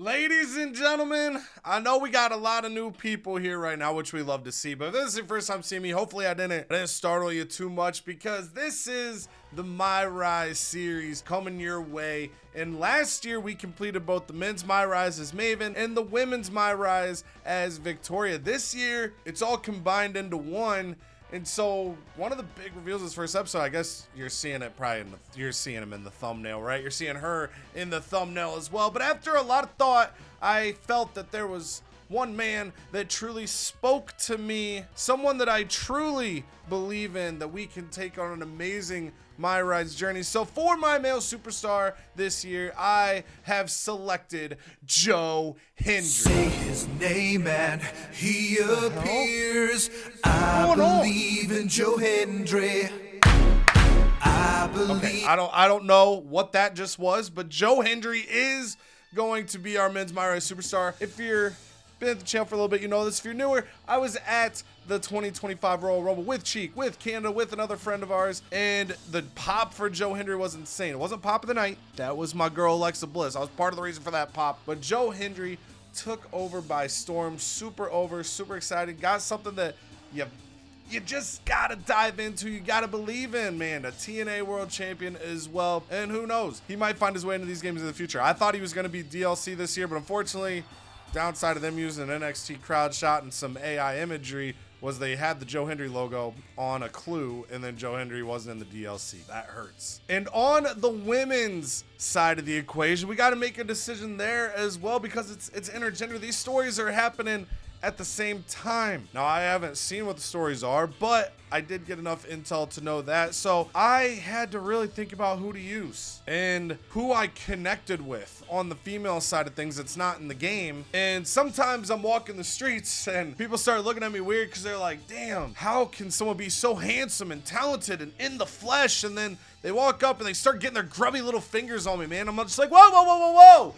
Ladies and gentlemen, I know we got a lot of new people here right now, which we love to see, but if this is your first time seeing me, hopefully I didn't startle you too much, because this is the MyRise series coming your way. And last year we completed both the men's MyRise as Maven and the women's MyRise as Victoria. This year it's all combined into one. And so one of the big reveals of this first episode, I guess you're seeing it probably you're seeing him in the thumbnail, right? You're seeing her in the thumbnail as well. But after a lot of thought, I felt that there was one man that truly spoke to me, someone that I truly believe in, that we can take on an amazing MyRise journey. So for my male superstar this year, I have selected Joe Hendry. Say his name and he appears. I believe in Joe Hendry. I believe. Okay, I don't know what that just was, but Joe Hendry is going to be our men's MyRise superstar. If you're been at the channel for a little bit, you know this. If you're newer, I was at the 2025 Royal Rumble with Cheek, with Canada, with another friend of ours, and the pop for Joe Hendry was insane. It wasn't pop of the night. That was my girl Alexa Bliss. I was part of the reason for that pop. But Joe Hendry took over by storm. Super over, super excited. Got something that you just gotta dive into. You gotta believe in, man. A TNA world champion as well. And who knows? He might find his way into these games in the future. I thought he was gonna be DLC this year, but unfortunately, downside of them using an NXT crowd shot and some AI imagery was they had the Joe Hendry logo on a clue, and then Joe Hendry wasn't in the DLC. That hurts. And on the women's side of the equation, we got to make a decision there as well, because it's intergender. These stories are happening at the same time. Now, I haven't seen what the stories are, but I did get enough intel to know that. So I had to really think about who to use and who I connected with on the female side of things that's not in the game. And sometimes I'm walking the streets and people start looking at me weird because they're like, damn, how can someone be so handsome and talented and in the flesh? And then they walk up and they start getting their grubby little fingers on me, man. I'm just like, whoa, whoa, whoa, whoa, whoa.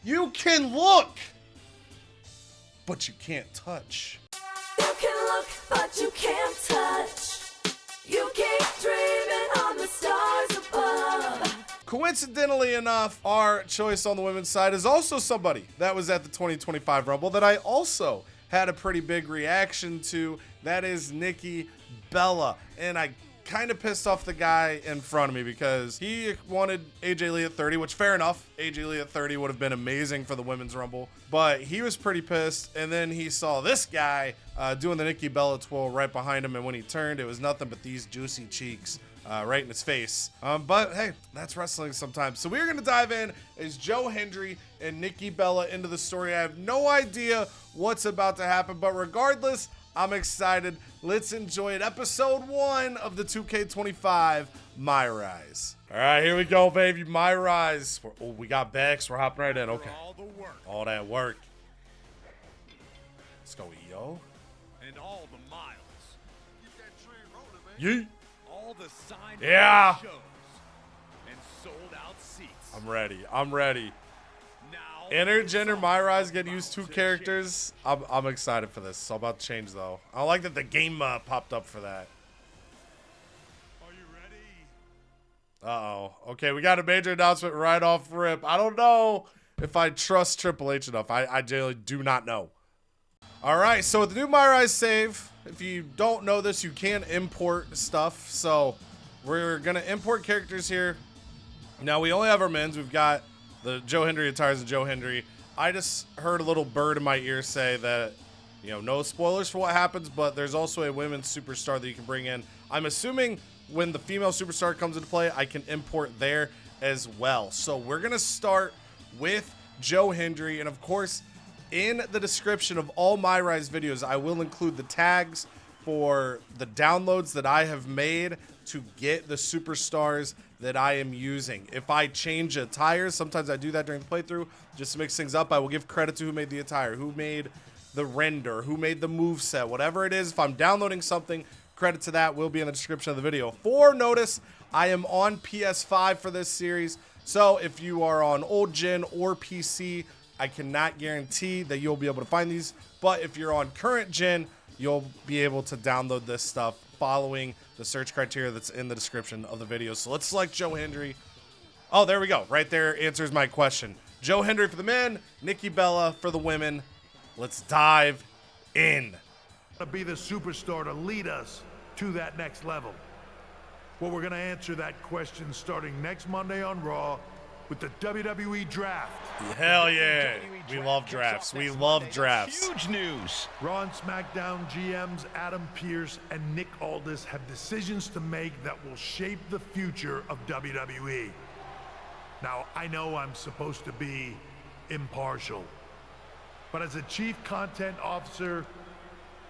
You can look, but you can't touch. You can look, but you can't touch. You keep dreaming on the stars above. Coincidentally enough, our choice on the women's side is also somebody that was at the 2025 Rumble that I also had a pretty big reaction to. That is Nikki Bella. And I kind of pissed off the guy in front of me because he wanted AJ Lee at 30, which fair enough. AJ Lee at 30 would have been amazing for the women's rumble, but he was pretty pissed. And then he saw this guy doing the Nikki Bella twirl right behind him, and when he turned, it was nothing but these juicy cheeks right in his face. But hey, that's wrestling sometimes. So we're gonna dive in as Joe Hendry and Nikki Bella into the story. I have no idea what's about to happen, but regardless, I'm excited. Let's enjoy it. Episode 1 of the 2K25 MyRise. All right, here we go, baby. MyRise. Oh, we got Bex. We're hopping right in. Okay. All that work. Let's go, EO. And all the miles. Get that train rolling, man. Yeet. All the signed Yeah. shows and sold out seats. I'm ready. I'm ready. Now Intergender MyRise get used 2 characters. I'm excited for this. It's all about to change, though. I don't like that the game popped up for that. Are you ready? Uh-oh. Okay, we got a major announcement right off rip. I don't know if I trust Triple H enough. I generally do not know. All right, so with the new MyRise save, if you don't know this, you can import stuff. So we're going to import characters here. Now, we only have our men's. We've got the Joe Hendry Attires and Joe Hendry. I just heard a little bird in my ear say that, you know, no spoilers for what happens, but there's also a women's superstar that you can bring in. I'm assuming when the female superstar comes into play, I can import there as well. So we're going to start with Joe Hendry. And of course, in the description of all MyRise videos, I will include the tags for the downloads that I have made to get the superstars that I am using. If I change attires, sometimes I do that during the playthrough just to mix things up. I will give credit to who made the attire, who made the render, who made the move set, whatever it is. If I'm downloading something, credit to that will be in the description of the video. For notice, I am on PS5 for this series, so if you are on old gen or PC, I cannot guarantee that you'll be able to find these, but if you're on current gen, you'll be able to download this stuff following the search criteria that's in the description of the video. So let's select Joe Hendry. Oh, there we go. Right there answers my question. Joe Hendry for the men, Nikki Bella for the women. Let's dive in. To be the superstar to lead us to that next level. Well, we're going to answer that question starting next Monday on Raw with the WWE Draft. Hell yeah. We love drafts. We love drafts. Huge news. Raw and SmackDown GMs Adam Pearce and Nick Aldis have decisions to make that will shape the future of WWE. Now, I know I'm supposed to be impartial, but as a chief content officer,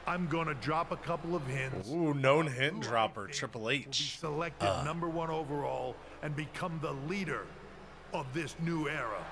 I'm going to drop a couple of hints. Ooh, known hint dropper, Triple Will be H. selected #1 overall and become the leader of this new era.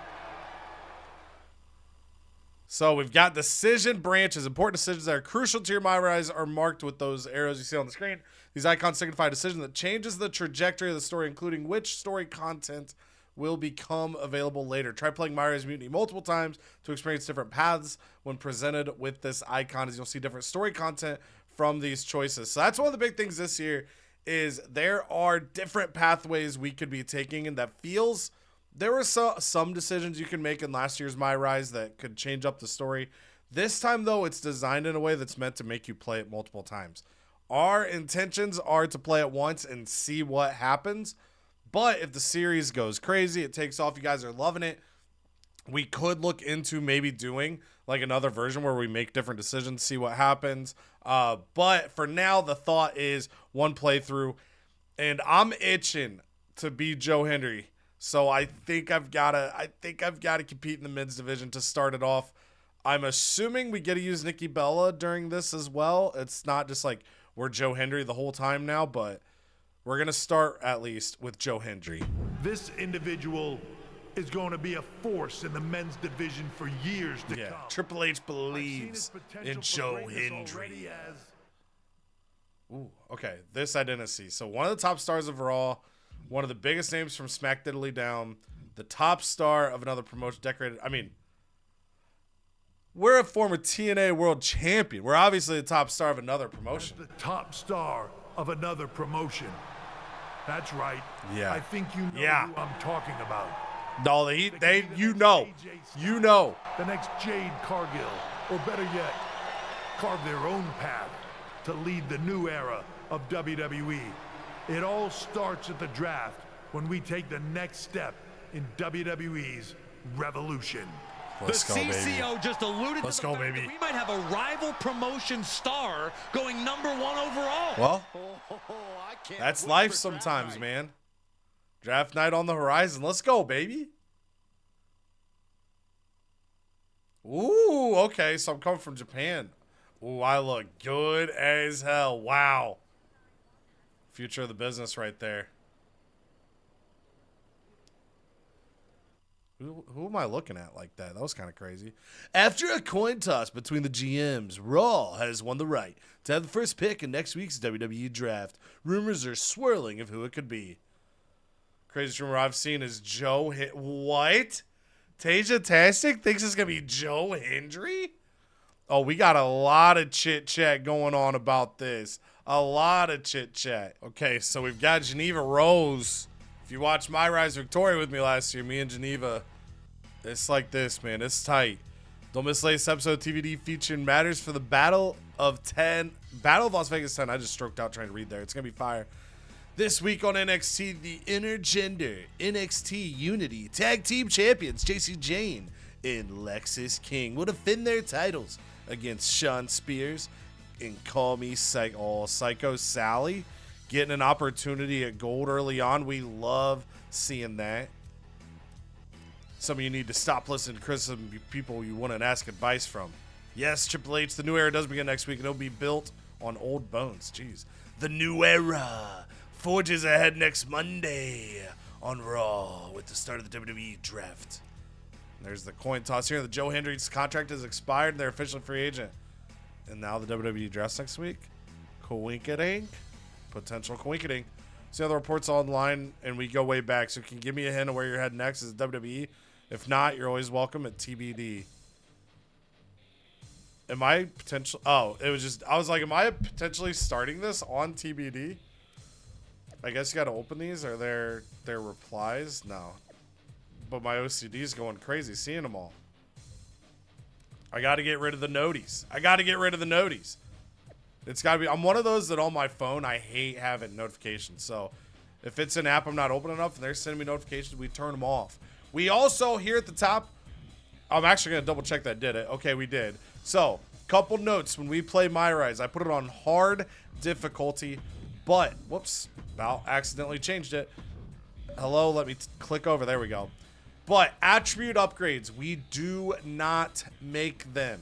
So we've got decision branches. Important decisions that are crucial to your MyRise are marked with those arrows you see on the screen. These icons signify a decision that changes the trajectory of the story, including which story content will become available later. Try playing MyRise Mutiny multiple times to experience different paths when presented with this icon, as you'll see different story content from these choices. So that's one of the big things this year is there are different pathways we could be taking, and that feels there were some decisions you can make in last year's MyRise that could change up the story. This time, though, it's designed in a way that's meant to make you play it multiple times. Our intentions are to play it once and see what happens. But if the series goes crazy, it takes off, you guys are loving it, we could look into maybe doing like another version where we make different decisions, see what happens. But for now, the thought is one playthrough, and I'm itching to be Joe Hendry. So I think I've got to compete in the men's division to start it off. I'm assuming we get to use Nikki Bella during this as well. It's not just like we're Joe Hendry the whole time now, but we're going to start at least with Joe Hendry. This individual is going to be a force in the men's division for years to come. Triple H I've seen his believes potential in for Joe greatness Hendry. already as Ooh, okay. This I didn't see. So one of the top stars of Raw, one of the biggest names from Smack Diddly Down, the top star of another promotion, decorated. I mean, we're a former TNA World Champion. We're obviously the top star of another promotion. the top star of another promotion. That's right. Yeah. I think you know Yeah. who I'm talking about. No, you know, The next Jade Cargill, or better yet, carve their own path to lead the new era of WWE. It all starts at the draft when we take the next step in WWE's revolution. Let's the go, baby. CCO just alluded Let's to the go, fact that baby. we might have a rival promotion star going #1 overall. Well, I can't that's wait life for sometimes, draft night. man. Draft night on the horizon. Let's go, baby. Ooh, okay. So I'm coming from Japan. Ooh, I look good as hell. Wow. Future of the business right there. Who am I looking at like that? That was kind of crazy. After a coin toss between the GMs, Raw has won the right to have the first pick in next week's WWE draft. Rumors are swirling of who it could be. Craziest rumor I've seen is Joe What? Tasia Tastic thinks it's going to be Joe Hendry? Oh, we got a lot of chit-chat going on about this. A lot of chit-chat. Okay, so we've got Geneva Rose. If you watched MyRise Victoria with me last year, me and Geneva, it's like this, man. It's tight. Don't miss the latest episode of TVD featuring matters for the Battle of Las Vegas 10. I just stroked out trying to read there. It's going to be fire. This week on NXT, the intergender NXT Unity Tag Team Champions JC Jane and Lexis King will defend their titles against Sean Spears and Call Me Psycho Sally. Getting an opportunity at gold early on. We love seeing that. Some of you need to stop listening to criticism of people you want to ask advice from. Yes, Triple H, the new era does begin next week, and it'll be built on old bones. Jeez. The new era forges ahead next Monday on Raw with the start of the WWE draft. There's the coin toss here. The Joe Hendry's contract is expired, and they're officially free agent. And now the WWE draft next week. Coinkadink. Potential coinkadink. See other reports online, and we go way back. So can you give me a hint of where you're heading next? Is it WWE? If not, you're always welcome at TBD. Am I potential? Oh, it was just, I was like, am I potentially starting this on TBD? I guess you got to open these. Are there replies? No. but my OCD is going crazy seeing them all. I got to get rid of the noties. It's got to be. I'm one of those that on my phone, I hate having notifications. So if it's an app I'm not opening enough and they're sending me notifications, we turn them off. We also, here at the top, I'm actually going to double check that did it. Okay, we did. So, couple notes when we play MyRise. I put it on hard difficulty, but, whoops, about accidentally changed it. Hello, let me click over. There we go. But attribute upgrades, we do not make them.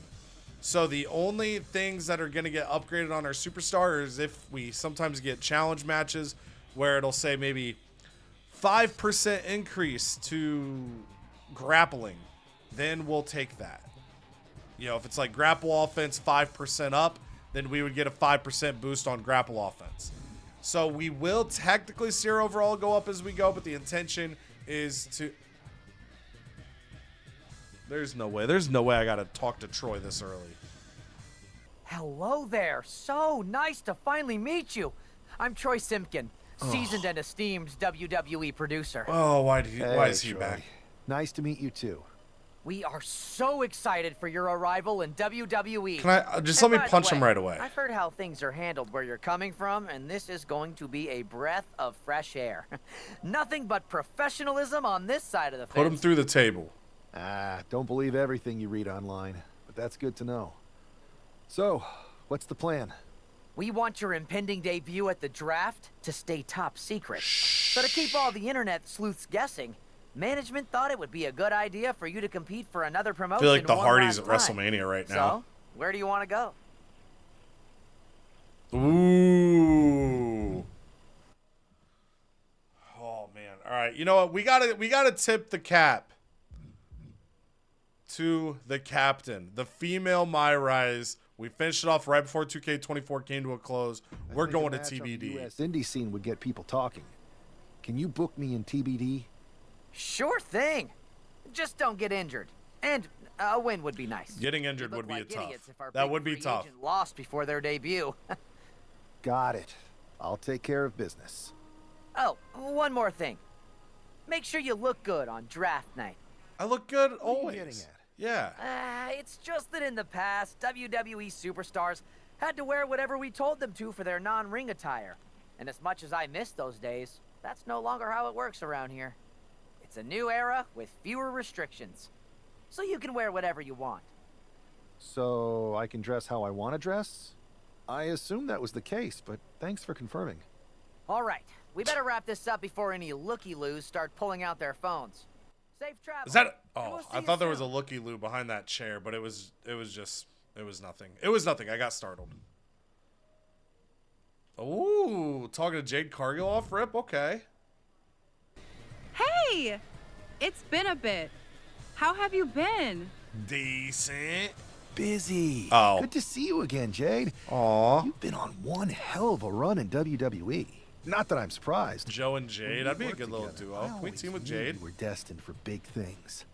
So the only things that are going to get upgraded on our superstar is if we sometimes get challenge matches where it'll say maybe 5% increase to grappling, then we'll take that. You know, if it's like grapple offense 5% up, then we would get a 5% boost on grapple offense. So we will technically see our overall go up as we go, but the intention is to... There's no way I gotta talk to Troy this early. Hello there. So nice to finally meet you. I'm Troy Simpkin, seasoned and esteemed WWE producer. Oh, why is he Troy. back? Nice to meet you too. We are so excited for your arrival in WWE. Can I just And let me by the punch him way, right away? I've heard how things are handled where you're coming from, and this is going to be a breath of fresh air. Nothing but professionalism on this side of the fence. Put him through the table. Don't believe everything you read online, but that's good to know. So, what's the plan? We want your impending debut at the draft to stay top secret. So to keep all the internet sleuths guessing, management thought it would be a good idea for you to compete for another I promotion. feel like the one Hardys last at time. WrestleMania right now. So, where do you want to go? Ooh. Oh man. All right. You know what? We gotta tip the cap to the captain, the female MyRise. We finished it off right before 2K24 came to a close. We're going to I think a match on the TBD. US indie scene would get people talking. Can you book me in TBD? Sure thing. Just don't get injured. And a win would be nice. Getting injured We'd would look be like a tough. idiots if our That big would be free tough. agent lost before their debut. Got it. I'll take care of business. Oh, one more thing. Make sure you look good on draft night. I look good What are you always. getting at? Yeah. It's just that in the past, WWE superstars had to wear whatever we told them to for their non-ring attire. And as much as I miss those days, that's no longer how it works around here. It's a new era with fewer restrictions. So you can wear whatever you want. So, I can dress how I want to dress? I assume that was the case, but thanks for confirming. All right, we better wrap this up before any looky-loos start pulling out their phones. Safe travel. Is that? and Oh, we'll see I you thought there was a soon. looky-loo behind that chair, but it was nothing. It was nothing. I got startled. Ooh, talking to Jade Cargill off rip. Okay. Hey! It's been a bit. How have you been? Decent. Busy. Oh. Good to see you again, Jade. Aw. You've been on one hell of a run in WWE. Not that I'm surprised. Joe and Jade. When we That'd be a worked good little together, duo. I Can we always team with knew Jade? You were destined for big things.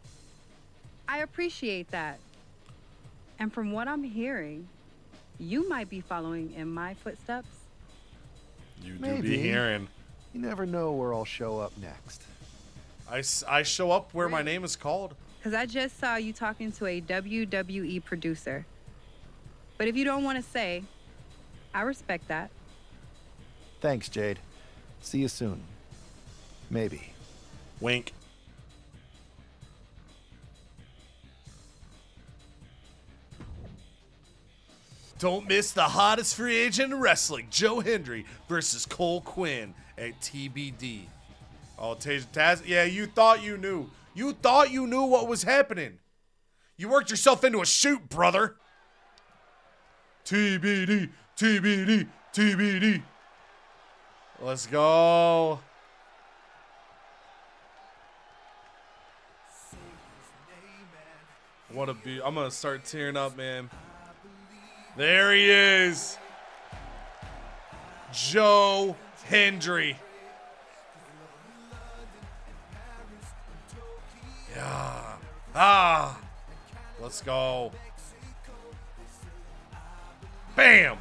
I appreciate that. And from what I'm hearing, you might be following in my footsteps. You do Maybe. be hearing. You never know where I'll show up next. I show up where my name is called. Because I just saw you talking to a WWE producer. But if you don't want to say, I respect that. Thanks, Jade. See you soon. Maybe. Wink. Don't miss the hottest free agent in wrestling, Joe Hendry versus Cole Quinn at TBD. Oh, Taz, yeah, you thought you knew. You thought you knew what was happening. You worked yourself into a shoot, brother. TBD, TBD, TBD. Let's go. What a be! I'm gonna start tearing up, man. There he is, Joe Hendry. Yeah. Ah. Let's go. Bam.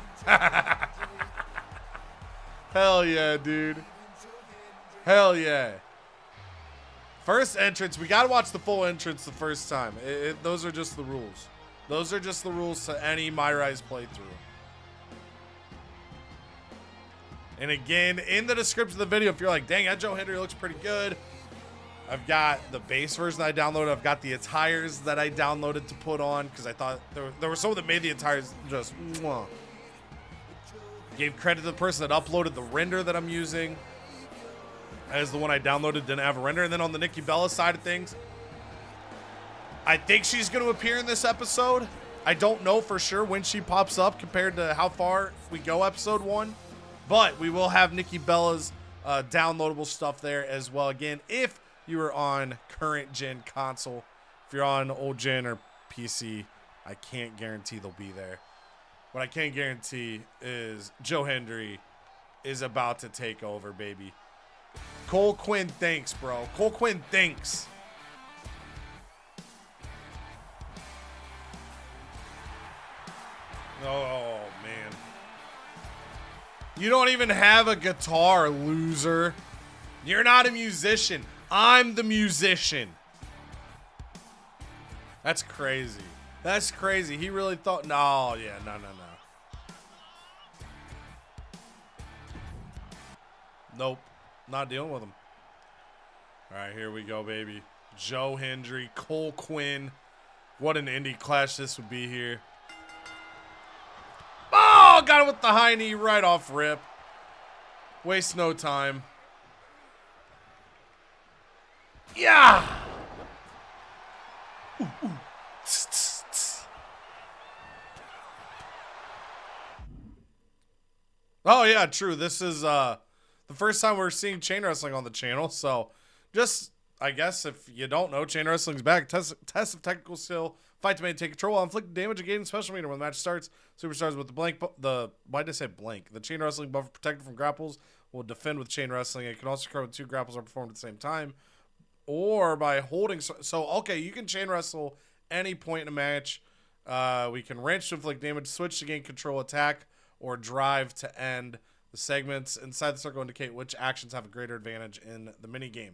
Hell yeah, dude. Hell yeah. First entrance. We got to watch the full entrance the first time. Those are just the rules. Those are just the rules to any MyRise playthrough. And again, in the description of the video, if you're like, dang, that Joe Hendry looks pretty good, I've got the base version that I downloaded. I've got the attires that I downloaded to put on because I thought there were some that made the attires just mwah. Gave credit to the person that uploaded the render that I'm using. As the one I downloaded didn't have a render. And then on the Nikki Bella side of things, I think she's going to appear in this episode. I don't know for sure when she pops up compared to how far we go episode 1. But we will have Nikki Bella's downloadable stuff there as well. Again, if you are on current gen console, if you're on old gen or PC, I can't guarantee they'll be there. What I can guarantee is Joe Hendry is about to take over, baby. Cole Quinn thinks, bro. Cole Quinn thinks. Oh, man. You don't even have a guitar, loser. You're not a musician. I'm the musician. That's crazy. That's crazy. He really thought, no, yeah, no. Nope. Not dealing with him. All right, here we go, baby. Joe Hendry, Cole Quinn. What an indie clash this would be here. Oh, got him with the high knee right off rip. Waste no time. Yeah. Ooh, ooh. Tss, tss, tss. Oh, yeah, true. This is the first time we're seeing chain wrestling on the channel. So just, I guess, if you don't know, chain wrestling's back. Test of technical skill. Fight to maintain control while inflicting damage and gaining special meter when the match starts. Superstars with why did I say blank? The chain wrestling buffer protected from grapples will defend with chain wrestling. It can also occur when 2 grapples are performed at the same time. Or by holding. So, okay, you can chain wrestle any point in a match. We can wrench to inflict damage, switch to gain control, attack, or drive to end. The segments inside the circle indicate which actions have a greater advantage in the minigame.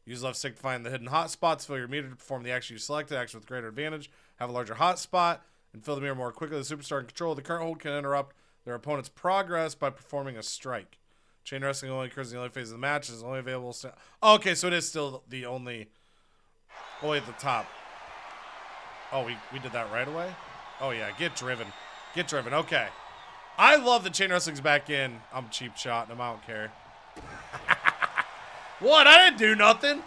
Use left stick to find the hidden hot spots. Fill your meter to perform the action you selected. Action with greater advantage. Have a larger hot spot and fill the meter more quickly. The superstar in control of the current hold can interrupt their opponent's progress by performing a strike. Chain wrestling only occurs in the early phase of the match. Is only available. Oh, okay, so it is still the only at the top. Oh, we did that right away? Oh, yeah. Get driven. Get driven. Okay. I love that chain wrestling's back in. I'm cheap shot and I don't care. What? I didn't do nothing.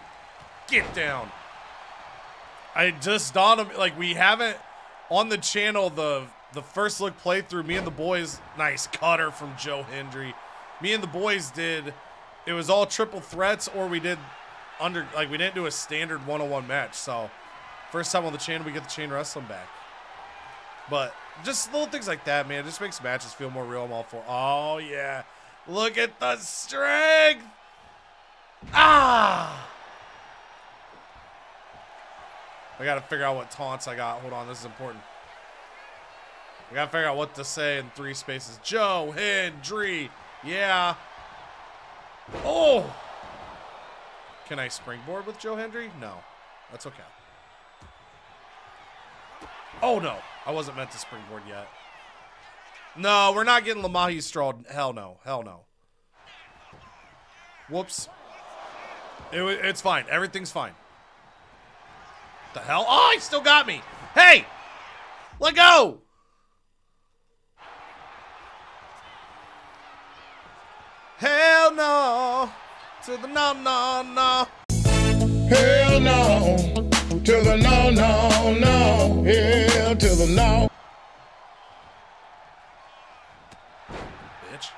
Get down. I just dawned on me, like, we haven't on the channel the first look playthrough. Me and the boys, nice cutter from Joe Hendry. Me and the boys did, it was all triple threats, or we did we didn't do a standard one-on-one match. So first time on the channel we get the chain wrestling back. But just little things like that, man, it just makes matches feel more real. I'm all for. Oh yeah, look at the strength. Ah! I gotta figure out what taunts I got. Hold on, this is important. I gotta figure out what to say in 3 spaces. Joe Hendry, yeah. Oh! Can I springboard with Joe Hendry? No, that's okay. Oh no, I wasn't meant to springboard yet. No, we're not getting Lamahi strawed. Hell no, hell no. Whoops. It's fine. Everything's fine. What the hell? Oh, he still got me. Hey! Let go! Hell no! To the no, no, no. Hell no! To the no, no, no. Hell to the no. Bitch.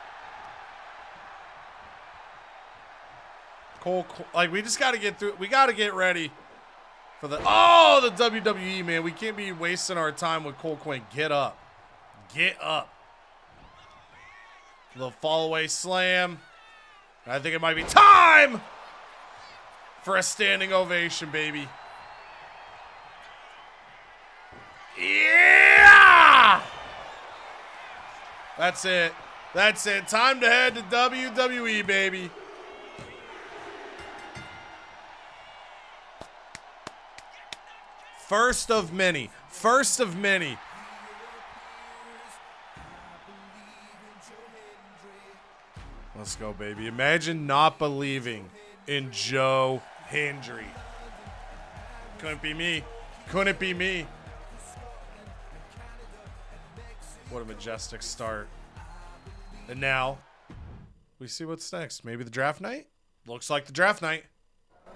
Cole, like, we just got to get through. We got to get ready for the WWE, man. We can't be wasting our time with Cole Quinn. Get up. Get up. Little fall away slam. I think it might be time for a standing ovation, baby. Yeah! That's it. That's it. Time to head to WWE, baby. First of many. First of many. Let's go, baby. Imagine not believing in Joe Hendry. Couldn't be me. Couldn't be me. What a majestic start. And now we see what's next. Maybe the draft night? Looks like the draft night.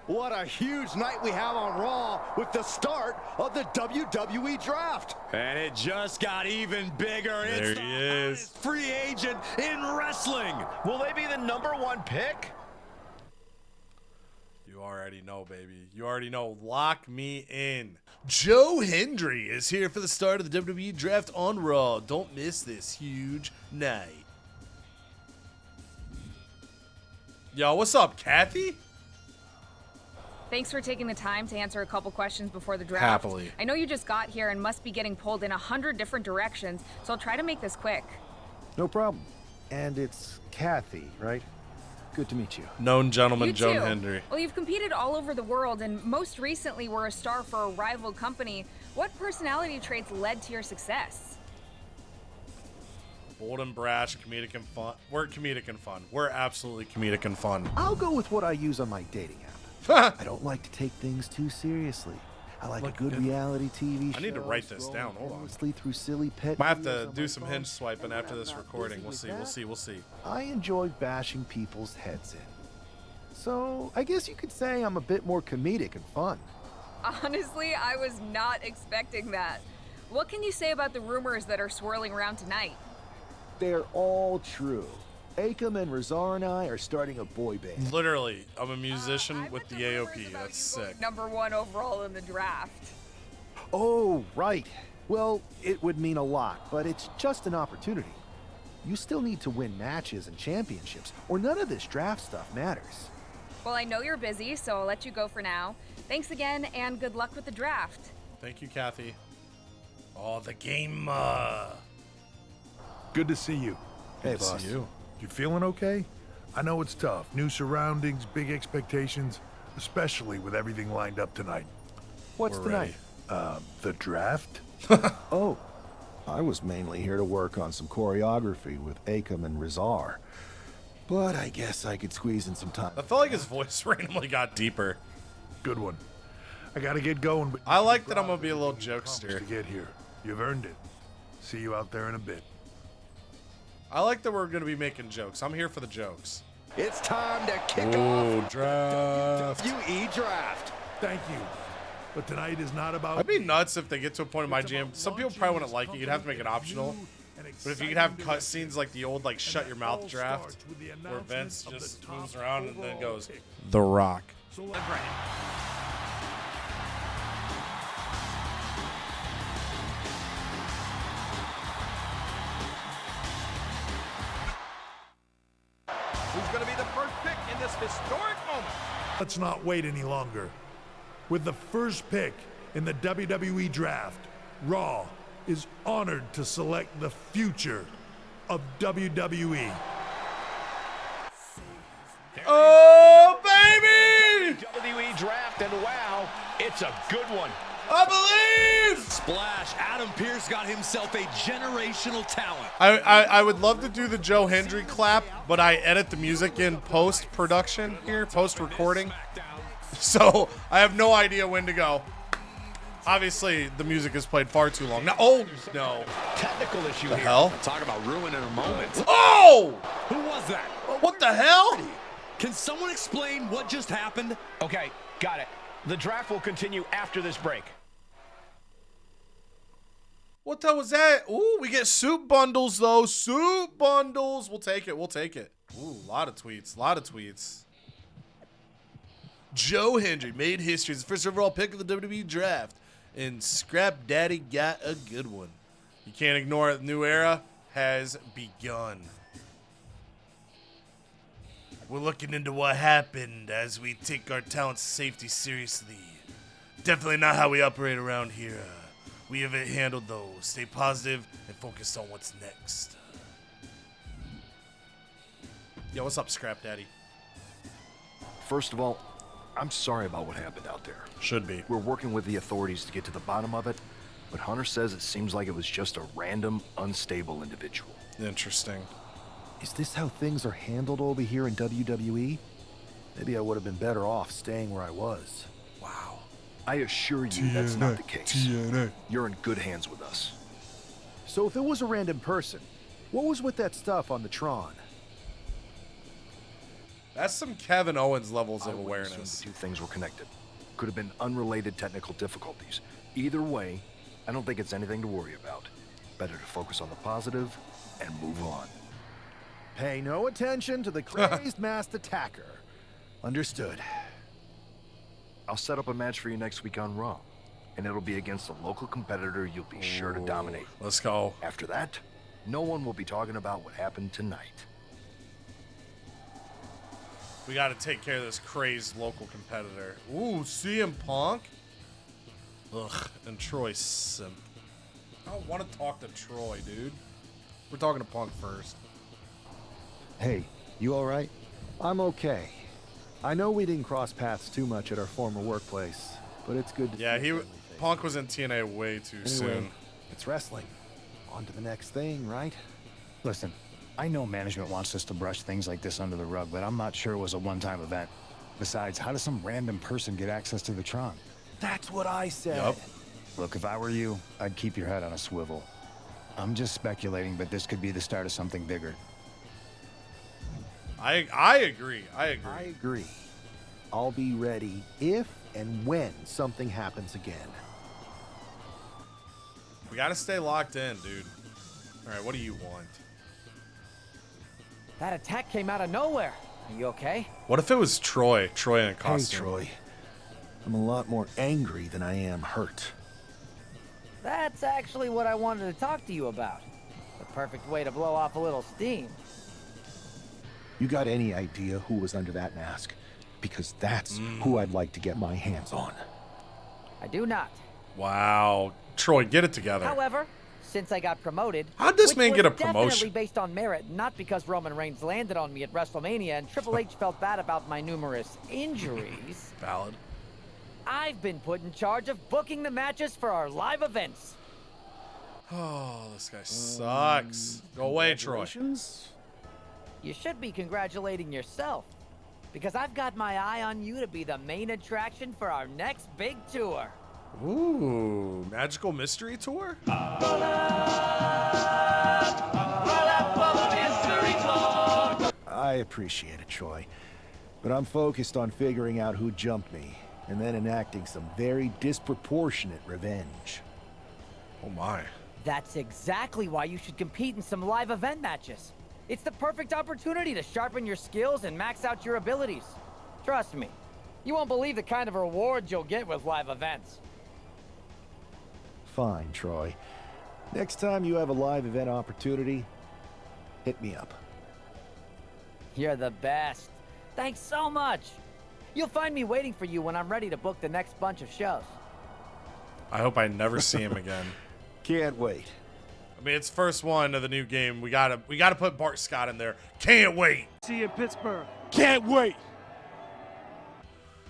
What a huge night we have on Raw with the start of the WWE Draft. And it just got even bigger. There It's he the is. hottest free agent in wrestling. Will they be the #1 pick? You already know, baby. You already know. Lock me in. Joe Hendry is here for the start of the WWE Draft on Raw. Don't miss this huge night. Yo, what's up, Kathy? Thanks for taking the time to answer a couple questions before the draft. Happily. I know you just got here and must be getting pulled in 100 different directions, so I'll try to make this quick. No problem. And it's Kathy, right? Good to meet you. Known gentleman, You Joe too. Hendry. Well, you've competed all over the world and most recently were a star for a rival company. What personality traits led to your success? Bold and brash, comedic and fun. We're comedic and fun. We're absolutely comedic and fun. I'll go with what I use on my dating app. I don't like to take things too seriously. I like a good reality TV show. I need to write this down. Hold on. Endlessly through silly pet Might have videos to on do my some phone. hinge swiping And after when this I'm not recording. busy We'll with see. that, We'll see. We'll see. I enjoy bashing people's heads in. So I guess you could say I'm a bit more comedic and fun. Honestly, I was not expecting that. What can you say about the rumors that are swirling around tonight? They're all true. Akam and Razar and I are starting a boy band. Literally, I'm a musician I with read the the rumors AOP. about That's you going sick. #1 overall in the draft. Oh, right. Well, it would mean a lot, but it's just an opportunity. You still need to win matches and championships, or none of this draft stuff matters. Well, I know you're busy, so I'll let you go for now. Thanks again, and good luck with the draft. Thank you, Kathy. Oh, the game. Good to see you. Hey, Good to boss. see you. You feeling okay? I know it's tough. New surroundings, big expectations, especially with everything lined up tonight. What's We're tonight? The draft? Oh, I was mainly here to work on some choreography with Akam and Razar. But I guess I could squeeze in some time. I felt like his voice randomly got deeper. Good one. I gotta get going, but I like that I'm gonna be a little to jokester. get here. You've earned it. See you out there in a bit. I like that we're gonna be making jokes. I'm here for the jokes. It's time to kick Ooh, off draft. WWE Draft. Thank you. But tonight is not about I'd be nuts if they get to a point in my GM. Some people probably wouldn't like it. You'd have to make it optional. But if you could have cutscenes like the old, like, shut your mouth draft, where Vince just moves around and then goes, The Rock. Who's going to be the first pick in this historic moment? Let's not wait any longer. With the first pick in the WWE Draft, Raw is honored to select the future of WWE. Oh, baby! WWE Draft, and wow, it's a good one. I believe! Splash. Adam Pearce got himself a generational talent. I would love to do the Joe Hendry clap, but I edit the music in post-production here, post-recording. So I have no idea when to go. Obviously, the music is played far too long. Now, oh, no. Technical issue The here. hell? Talk about ruining a moment. Oh! Who was that? What the hell? Can someone explain what just happened? Okay, got it. The draft will continue after this break. What the hell was that? Ooh, we get soup bundles, though. Soup bundles. We'll take it. We'll take it. Ooh, a lot of tweets. A lot of tweets. Joe Hendry made history as the first overall pick of the WWE Draft. And Scrap Daddy got a good one. You can't ignore it. The new era has begun. We're looking into what happened as we take our talent safety seriously. Definitely not how we operate around here. We have it handled, though. Stay positive and focus on what's next. Yo, what's up, Scrap Daddy? First of all, I'm sorry about what happened out there. Should be. We're working with the authorities to get to the bottom of it, but Hunter says it seems like it was just a random, unstable individual. Interesting. Is this how things are handled over here in WWE? Maybe I would have been better off staying where I was. Wow. I assure you that's not the case. You're in good hands with us. So if it was a random person, what was with that stuff on the Tron? That's some Kevin Owens levels of I would awareness. assume the two things were connected. Could have been unrelated technical difficulties. Either way, I don't think it's anything to worry about. Better to focus on the positive and move on. Pay no attention to the crazed masked attacker. Understood. I'll set up a match for you next week on Raw, and it'll be against a local competitor you'll be sure to dominate. Let's go. After that, no one will be talking about what happened tonight. We got to take care of this crazed local competitor. Ooh, CM Punk? Ugh, and Troy Simp. I don't want to talk to Troy, dude. We're talking to Punk first. Hey, you all right? I'm okay. I know we didn't cross paths too much at our former workplace, but it's good to see Punk was in TNA way too soon. It's wrestling. On to the next thing, right? Listen, I know management wants us to brush things like this under the rug, but I'm not sure it was a one-time event. Besides, how does some random person get access to the Tron? That's what I said. Yup. Look, if I were you, I'd keep your head on a swivel. I'm just speculating, but this could be the start of something bigger. I agree. I agree. I'll be ready if and when something happens again. We got to stay locked in, dude. All right, what do you want? That attack came out of nowhere. Are you okay? What if it was Troy? Troy in a costume. Hey, Troy. I'm a lot more angry than I am hurt. That's actually what I wanted to talk to you about. The perfect way to blow off a little steam. You got any idea who was under that mask? Because that's who I'd like to get my hands on. I do not. Wow. Troy, get it together. However, since I got promoted, how'd this which man was get a definitely promotion? based on merit, not because Roman Reigns landed on me at WrestleMania and Triple H felt bad about my numerous injuries. Valid. I've been put in charge of booking the matches for our live events. Oh, this guy sucks. Go away, Troy. You should be congratulating yourself, because I've got my eye on you to be the main attraction for our next big tour. Ooh, Magical Mystery Tour? I appreciate it, Troy. But I'm focused on figuring out who jumped me, and then enacting some very disproportionate revenge. Oh my. That's exactly why you should compete in some live event matches. It's the perfect opportunity to sharpen your skills and max out your abilities. Trust me, you won't believe the kind of rewards you'll get with live events. Fine, Troy. Next time you have a live event opportunity, hit me up. You're the best. Thanks so much. You'll find me waiting for you when I'm ready to book the next bunch of shows. I hope I never see him again. Can't wait. I mean, it's first one of the new game. We gotta put Bart Scott in there. Can't wait. See you in Pittsburgh. Can't wait.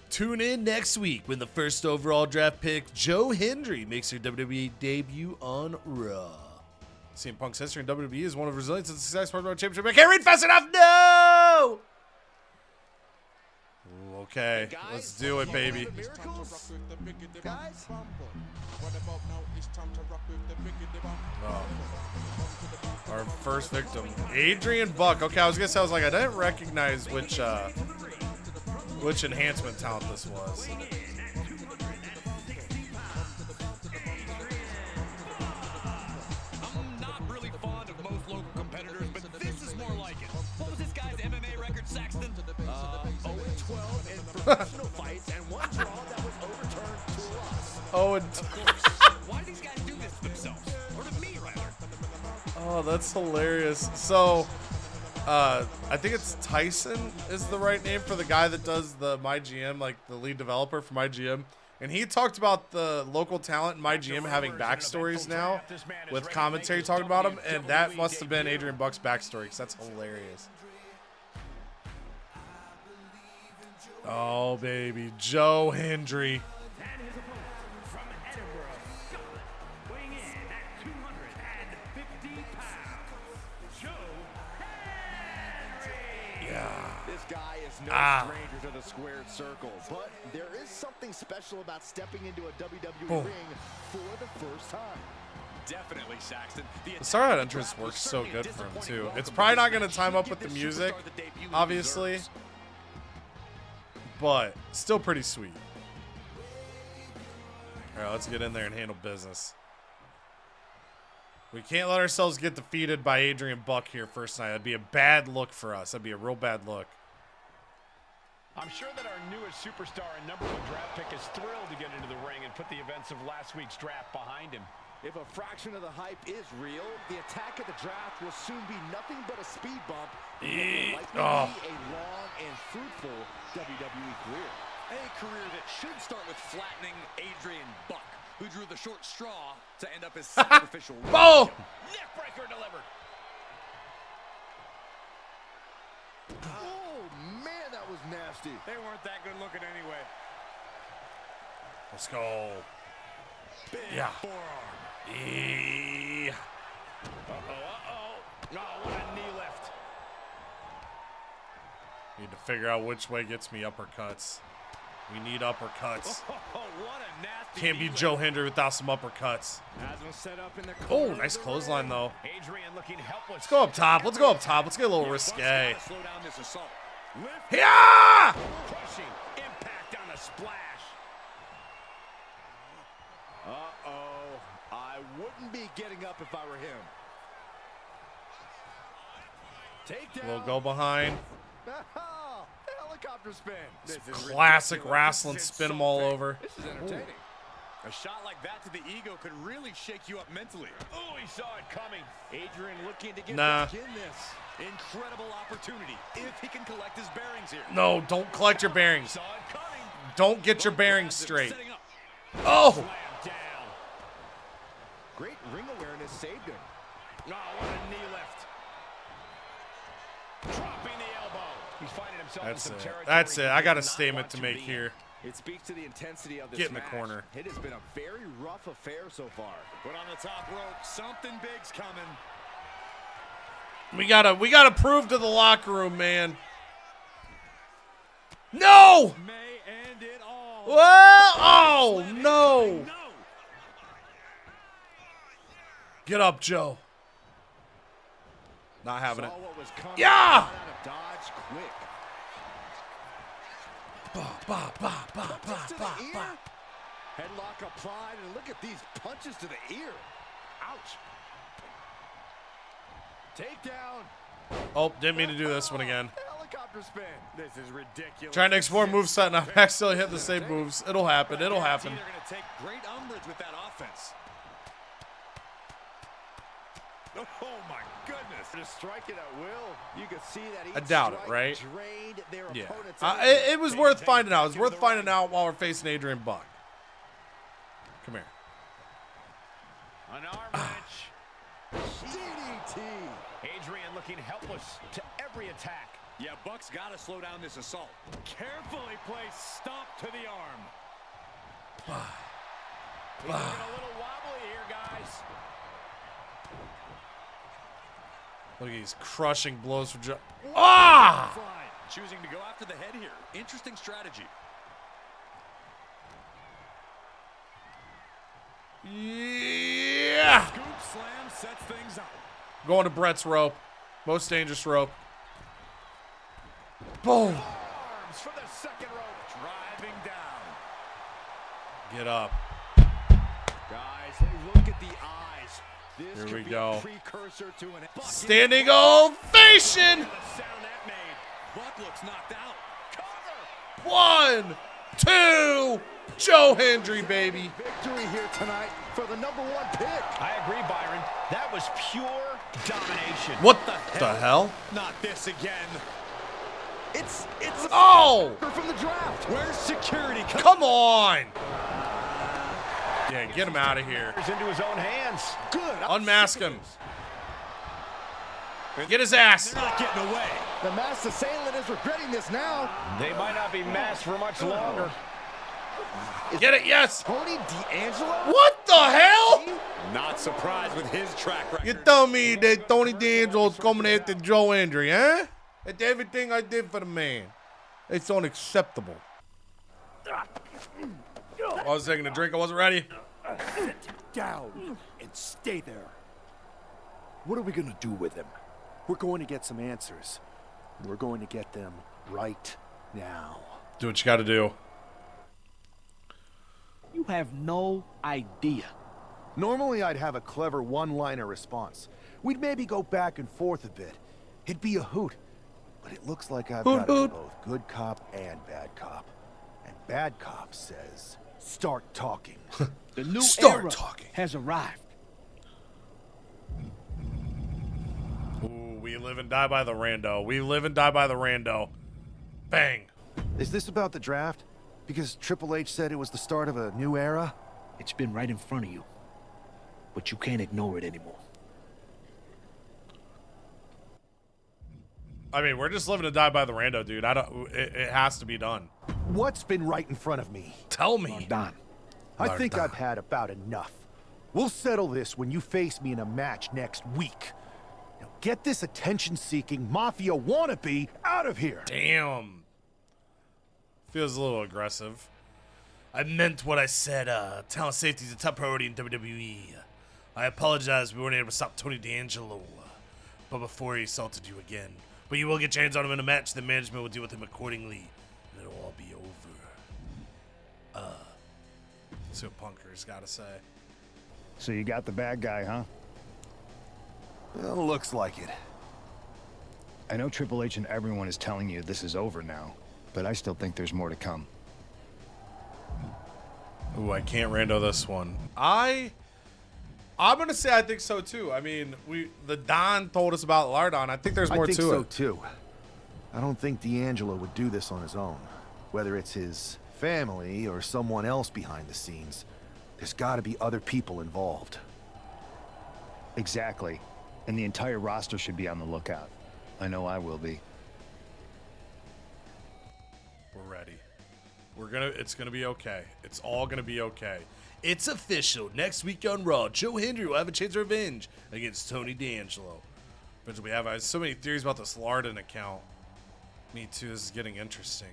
Tune in next week when the first overall draft pick, Joe Hendry, makes her WWE debut on Raw. CM Punk's history in WWE is one of resilience and success. Part of our championship. I can't read fast enough. No. Ooh, okay, let's do it, baby. Oh. Our first victim, Adrian Buck. Okay, I was gonna say, I didn't recognize which enhancement talent this was. I'm not really fond of most local competitors, but this is more like it. What was this guy's MMA record, Saxton? 0-12 in professional fights and one draw that was overturned to us. Oh, and Why do these guys do this to themselves? Or to me, rather? oh, that's hilarious. So, I think it's Tyson is the right name for the guy that does the MyGM, like the lead developer for MyGM. And he talked about the local talent in MyGM having backstories now with commentary talking about them. And that must have been Adrian Buck's backstory, because that's hilarious. Oh, baby. Joe Hendry. And his opponent from Edinburgh, Scotland, weighing in at 250 pounds, Joe Hendry. Yeah. This guy is no stranger to the squared circle, but there is something special about stepping into a WWE ring for the first time. Definitely, Saxton. The Starlight entrance works so good for him, too. It's probably not going to time up with the music, obviously, but still pretty sweet. All right, let's get in there and handle business. We can't let ourselves get defeated by Adrian Buck here first night. That'd be a bad look for us. That'd be a real bad look. I'm sure that our newest superstar and #1 draft pick is thrilled to get into the ring and put the events of last week's draft behind him. If a fraction of the hype is real, the attack of the draft will soon be nothing but a speed bump. And likely be a long and fruitful WWE career. A career that should start with flattening Adrian Buck, who drew the short straw to end up as sacrificial. Oh! Neckbreaker delivered. Oh, man, that was nasty. They weren't that good looking anyway. Let's go. Big forearm. Uh-oh. No, what a knee lift. Need to figure out which way gets me uppercuts. We need uppercuts. Oh, what a nasty Can't be Joe Hendry without some uppercuts. Oh, nice clothesline, though. Adrian looking helpless. Let's go up top. Let's go up top. Let's get a little risque. Slow down this assault. Yeah! Crushing impact on the splash. Uh-oh. I wouldn't be getting up if I were him. Takedown. We'll go behind. Helicopter spin. This classic wrestling, spin them all over. This is entertaining. A shot like that to the ego could really shake you up mentally. Oh, he saw it coming. Adrian looking to get Nah. back in this. Incredible opportunity if he can collect his bearings here. No, don't collect your bearings. Saw it coming. Don't get your bearings straight. Oh! Down. Great ring awareness saved him. No, what a knee lift. Dropping the elbow. He's finding himself in some territory. That's it. I got a he does not statement want to make be here. It speaks to the intensity of this Get in the match. corner. It has been a very rough affair so far. But on the top rope, something big's coming. We gotta prove to the locker room, man. No! May end it all. Well, oh no! Get up, Joe. Not having it. Yeah! Dodge quick. Headlock applied, and look at these punches to the ear. Ouch. Takedown. Oh, didn't mean to do this one again. Helicopter spin. This is ridiculous. Trying to explore moveset and I've accidentally hit the same moves. It'll happen. It'll happen. They're going to take great umbrage with that offense. Oh my goodness. Just strike it at will. You can see that I doubt it, right? Drained their Yeah. opponent's It was worth finding out. It was worth finding out while we're facing Adrian Buck. Come here. An arm wrench. DDT. Adrian looking helpless to every attack. Yeah, Buck's got to slow down this assault. Carefully placed stomp to the arm. He's looking a little wobbly here, guys. Look at these crushing blows for Joe. Ah! Choosing to go after the head here. Interesting strategy. Yeah! Scoop slam sets things up. Going to Brett's rope. Most dangerous rope. Boom! Arms for the second rope. Driving down. Get up. Guys, look at the eyes. This Here could we be go. a precursor to an Standing ovation! The sound that made. Buck looks knocked out. Cover! 1, 2, Joe Hendry, baby. victory here tonight for the #1 pick. I agree, Byron. That was pure domination. What the hell? Not this again. It's Oh! from the draft. Where's security? Come on! Yeah, get him out of here. Into his own hands. Good. Unmask him. Get his ass. They're not getting away. The masked assailant is regretting this now. They might not be masked for much longer. Get it? Yes. Tony D'Angelo? What the hell? Not surprised with his track record. You tell me that Tony D'Angelo's coming after Joe Hendry, huh? After everything I did for the man. It's unacceptable. I was taking a drink. I wasn't ready. Sit down and stay there. What are we going to do with him? We're going to get some answers. We're going to get them right now. Do what you got to do. You have no idea. Normally, I'd have a clever one-liner response. We'd maybe go back and forth a bit. It'd be a hoot. But it looks like I've got to be both good cop and bad cop. And bad cop says, start talking. The new Start era talking. has arrived. Ooh, we live and die by the rando. We live and die by the rando. Bang. Is this about the draft? Because Triple H said it was the start of a new era? It's been right in front of you. But you can't ignore it anymore. I mean, we're just living to die by the rando, dude. It has to be done. What's been right in front of me? Tell me. Don. I think I've had about enough. We'll settle this when you face me in a match next week. Now get this attention-seeking mafia wannabe out of here. Damn. Feels a little aggressive. I meant what I said. Talent safety is a top priority in WWE. I apologize we weren't able to stop Tony D'Angelo. But before he assaulted you again. But you will get your hands on him in a match. The management will deal with him accordingly. And it'll all be over. Let's see what Punker's got to say. So you got the bad guy, huh? Well, looks like it. I know Triple H and everyone is telling you this is over now, but I still think there's more to come. Ooh, I can't rando this one. I'm gonna say I think so too. I mean, the Don told us about Lardon. I think there's more to it. I think so too. I don't think D'Angelo would do this on his own. Whether it's his family or someone else behind the scenes, there's got to be other people involved. Exactly. And the entire roster should be on the lookout. I know I will be. We're ready. It's gonna be okay. It's all gonna be okay. It's official. Next week on Raw, Joe Hendry will have a chance of revenge against Tony D'Angelo. But we have so many theories about this Lardon account. Me too. This is getting interesting.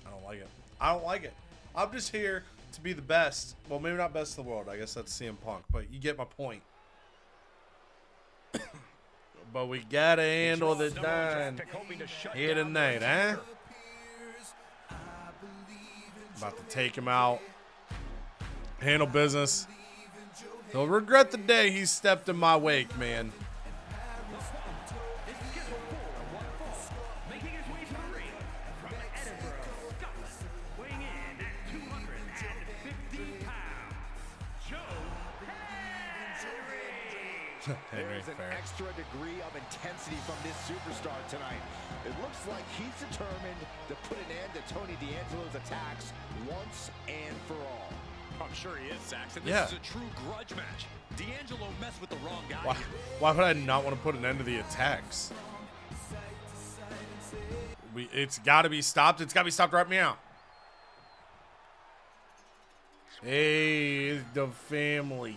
I don't like it. I don't like it. I'm just here to be the best. Well, maybe not best in the world. I guess that's CM Punk. But you get my point. But we gotta handle the Don here tonight, huh? About to take him out. Handle business. He'll regret the day he stepped in my wake, man. Making his way to the ring from Edinburgh, Scotland, weighing in at 250 pounds, Joe Hendry. There is an extra degree of intensity from this superstar tonight. It looks like he's determined to put an end to Tony D'Angelo's attacks once and for all. I'm sure he is, Saxon. This is a true grudge match. D'Angelo messed with the wrong guy. Why would I not want to put an end to the attacks? It's got to be stopped. It's got to be stopped right now. Hey, it's the family.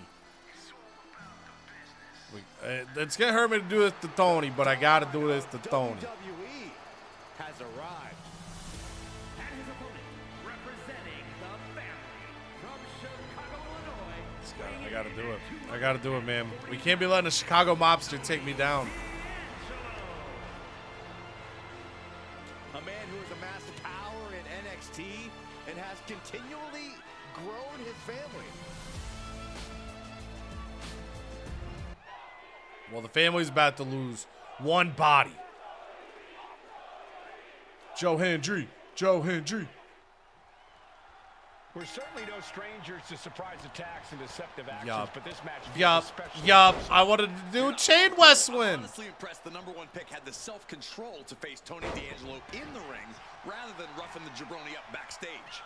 It's going to hurt me to do this to Tony, but I got to do this to Tony. WWE has arrived. And his opponent, representing the family from Chicago, Illinois. I got to do it. I got to do it, man. We can't be letting a Chicago mobster take me down. A man who has amassed power in NXT and has continually grown his family. Well, the family's about to lose one body. Joe Hendry. Joe Hendry. We're certainly no strangers to surprise attacks and deceptive actions, but this match I wanted to do Chain West win. I'm honestly impressed the #1 pick had the self-control to face Tony D'Angelo in the ring rather than roughing the jabroni up backstage.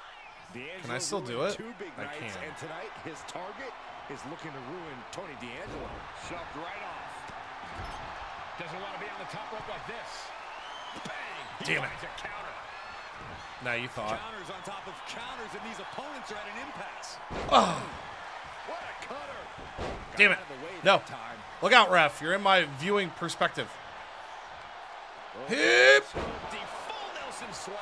Can I still do it? Two big I nights, can. and tonight his target is looking to ruin Tony D'Angelo. shoved right off. Doesn't want to be on the top rope like this. Bang! He Damn it. finds a counter. Now you thought. Counters on top of counters, and these opponents are at an impasse. Oh, What a cutter. damn it. Out of the way No. that time. Look out, ref. You're in my viewing perspective. Oh, Hip. the full Nelson slay.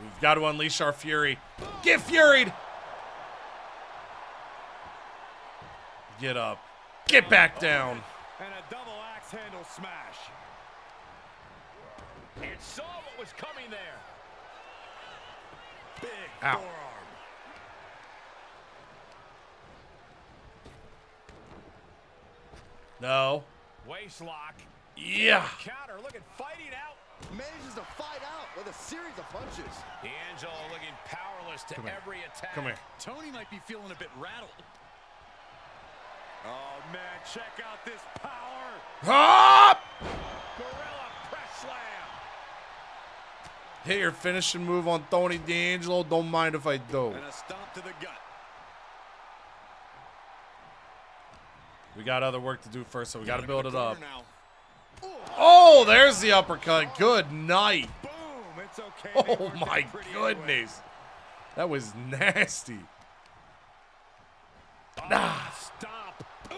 We've got to unleash our fury. Get furied. Get up. Get back down. And a double axe handle smash. And saw what was coming there. Big Ow. forearm. No. Waist lock. Yeah. Counter, look at fighting out. Manages to fight out with a series of punches. D'Angelo looking powerless to every attack. Come here. Tony might be feeling a bit rattled. Oh, man, check out this power. Hop! Gorilla press slam. Hit your finishing move on Tony D'Angelo. Don't mind if I do. And a stomp to the gut. We got other work to do first, so we got to build it up. Now. Oh, there's the uppercut. Good night. Boom. It's okay. They Oh, worked my that pretty anyway. goodness. That was nasty. Ah. Stop. Ooh.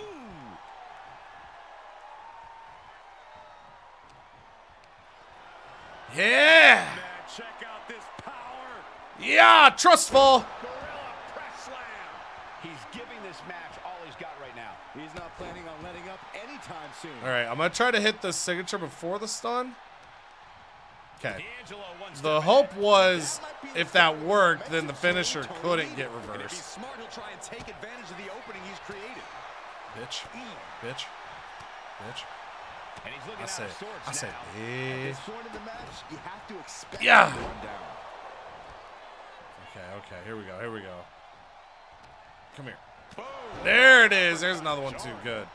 Yeah. Man, check out this power. Yeah, trustful. Gorilla press slam. He's giving this match all he's got right now. He's not planning on letting up anytime soon. All right, I'm going to try to hit the signature before the stun. Okay. D'Angelo once The hope was if that worked, then the finisher couldn't get And if he's reversed. smart, he'll try and take advantage of the opening he's created. Bitch. Bitch. Bitch. And he's looking I out said, of sorts I said, now. At bitch. this point in the match, you have to expect Yeah. him to run down. Okay, here we go, here we go. Come here. There it is. There's another one too. Good.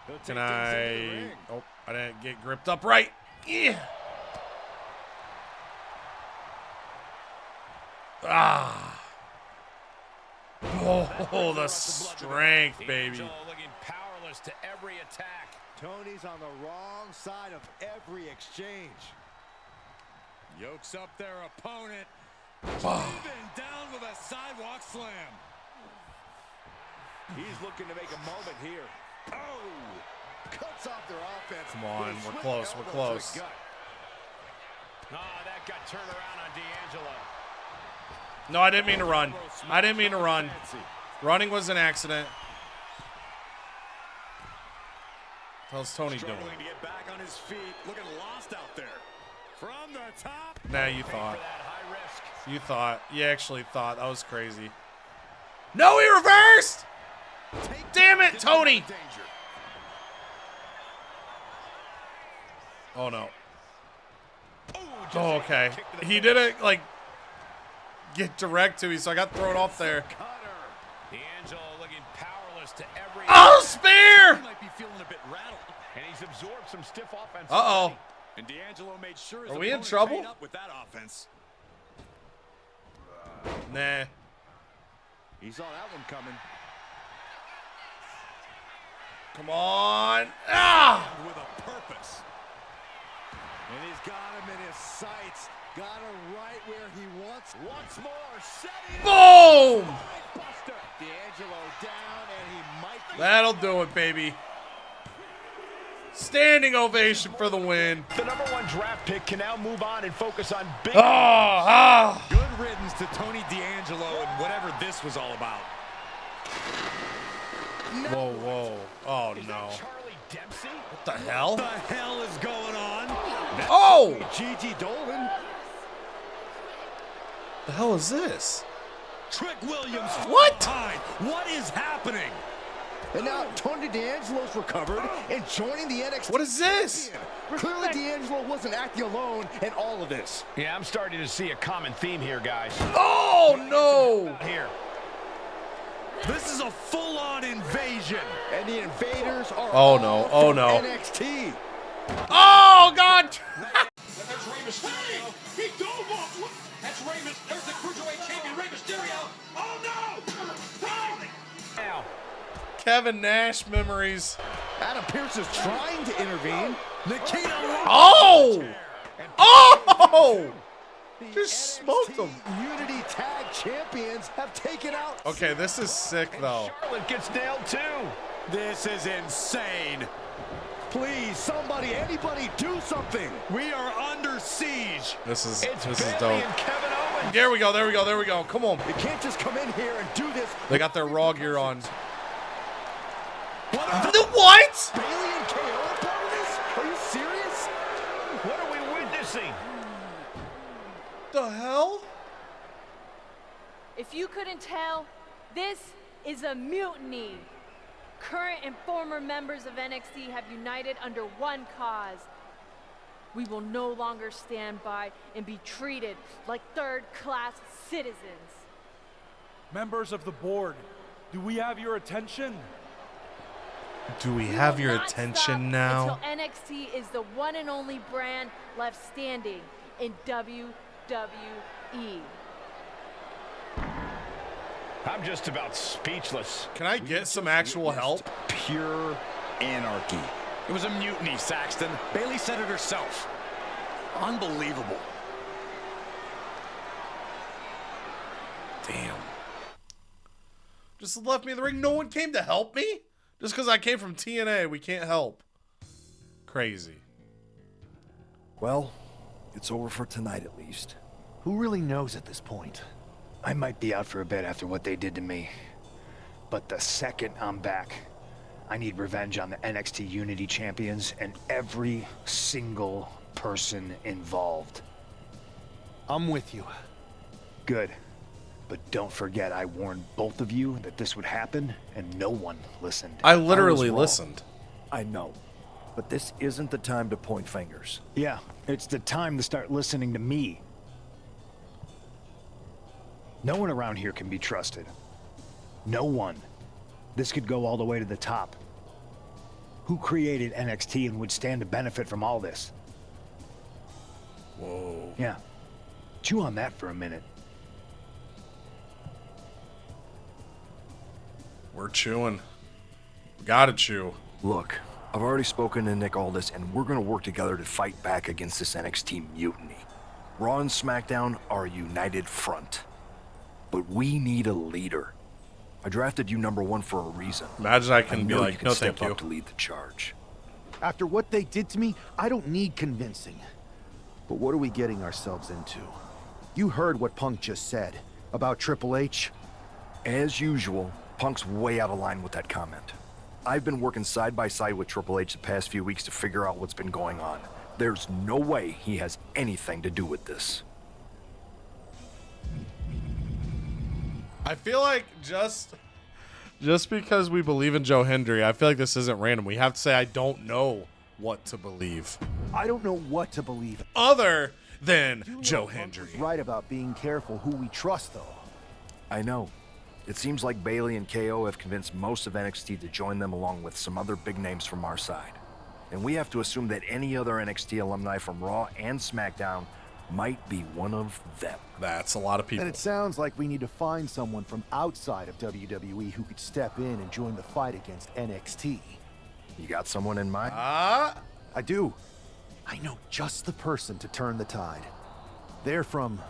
He'll take Can things into the I? ring. Oh, I didn't get gripped up right. Yeah. Ah. Oh, the strength, baby. D'Angelo looking powerless to every attack. Tony's on the wrong side of every exchange. Yokes up their opponent. Oh. Even down with a sidewalk slam. He's looking to make a moment here. Oh! Cuts off their offense. Come on, with a we're swift close, we're elbow to the close. gut. That got turned around on D'Angelo. No, I didn't mean to run. I didn't mean to run. Fancy. Running was an accident. How's Tony doing? Struggling to get back on his feet. Looking lost out there. From the top. Nah, you thought. For that high risk. You thought. You actually thought. That was crazy. No, he reversed! Damn it, Tony! Danger. Oh, no. Just Oh, a okay. kick to the He face. didn't, like, get direct to me, so I got thrown off there. D'Angelo looking powerless to every Oh, spear! He might be feeling a bit rattled. and he's absorbed some stiff offense. Uh-oh. And D'Angelo made sure his Are we in opponent trouble? paid up with that offense. Nah. He saw that one coming. Come on. Ah! With a purpose. And he's got him in his sights. Got him right where he wants. Once more, setting it. Boom! Buster. D'Angelo down, and he might be. That'll do it, baby. Standing ovation for the win. The #1 draft pick can now move on and focus on big. Good riddance to Tony D'Angelo and whatever this was all about. Whoa, whoa. Oh, no. Charlie Dempsey? What the hell? What the hell is going on? Oh! Gigi Dolan. The hell is this? Trick Williams. What? Behind. What is happening? And now Tony D'Angelo's recovered and joining the NXT. What is this? Clearly D'Angelo wasn't acting alone in all of this. Yeah, I'm starting to see a common theme here, guys. Oh, no! Here. This is a full-on invasion. And the invaders are Oh, no. Oh, no. NXT. Oh, God! That's Rey Mysterio. He dove off. Look, that's Rey Mysterio. There's the Cruiserweight champion, Rey Mysterio. Oh, no! Tony! Now, Kevin Nash memories. Adam Pearce is trying to intervene. Nikita. Oh! Oh! Just smoked him. Unity Tag Champions have taken out. Okay, this is sick though. Charlotte gets nailed too. This is insane. Please, somebody, anybody, do something. We are under siege. This is It's dope. Bayley and Kevin Owens. There we go. There we go. There we go. Come on. You can't just come in here and do this. They got their Raw gear on. What? The what? Bayley and KO are part of this? Are you serious? What are we witnessing? The hell? If you couldn't tell, this is a mutiny. Current and former members of NXT have united under one cause. We will no longer stand by and be treated like third-class citizens. Members of the board, do we have your attention? Do we have your attention now? Until NXT is the one and only brand left standing in WWE. I'm just about speechless. Can I get some actual help? Pure anarchy. It was a mutiny, Saxton. Bayley said it herself. Unbelievable. Damn. Just left me in the ring. No one came to help me? Just because I came from TNA, we can't help. Crazy. Well, it's over for tonight at least. Who really knows at this point? I might be out for a bit after what they did to me. But the second I'm back, I need revenge on the NXT Unity champions and every single person involved. I'm with you. Good. But don't forget, I warned both of you that this would happen, and no one listened. I literally I was wrong. listened. I know. But this isn't the time to point fingers. Yeah, it's the time to start listening to me. No one around here can be trusted. No one. This could go all the way to the top. Who created NXT and would stand to benefit from all this? Whoa. Yeah. Chew on that for a minute. We're chewing. We gotta chew. Look, I've already spoken to Nick Aldis, and we're gonna work together to fight back against this NXT mutiny. Raw and SmackDown are a united front. But we need a leader. I drafted you #1 for a reason. Imagine I can I be know like, you can no step thank you. up to lead the charge. After what they did to me, I don't need convincing. But what are we getting ourselves into? You heard what Punk just said about Triple H. As usual, Punk's way out of line with that comment. I've been working side by side with Triple H the past few weeks to figure out what's been going on. There's no way he has anything to do with this. I feel like just because we believe in Joe Hendry, I feel like this isn't random. We have to say I don't know what to believe. I don't know what to believe. Other than Joe Hendry. Right about being careful who we trust, though. I know. It seems like Bayley and KO have convinced most of NXT to join them along with some other big names from our side. And we have to assume that any other NXT alumni from Raw and SmackDown might be one of them. That's a lot of people. And it sounds like we need to find someone from outside of WWE who could step in and join the fight against NXT. You got someone in mind? I do. I know just the person to turn the tide. They're from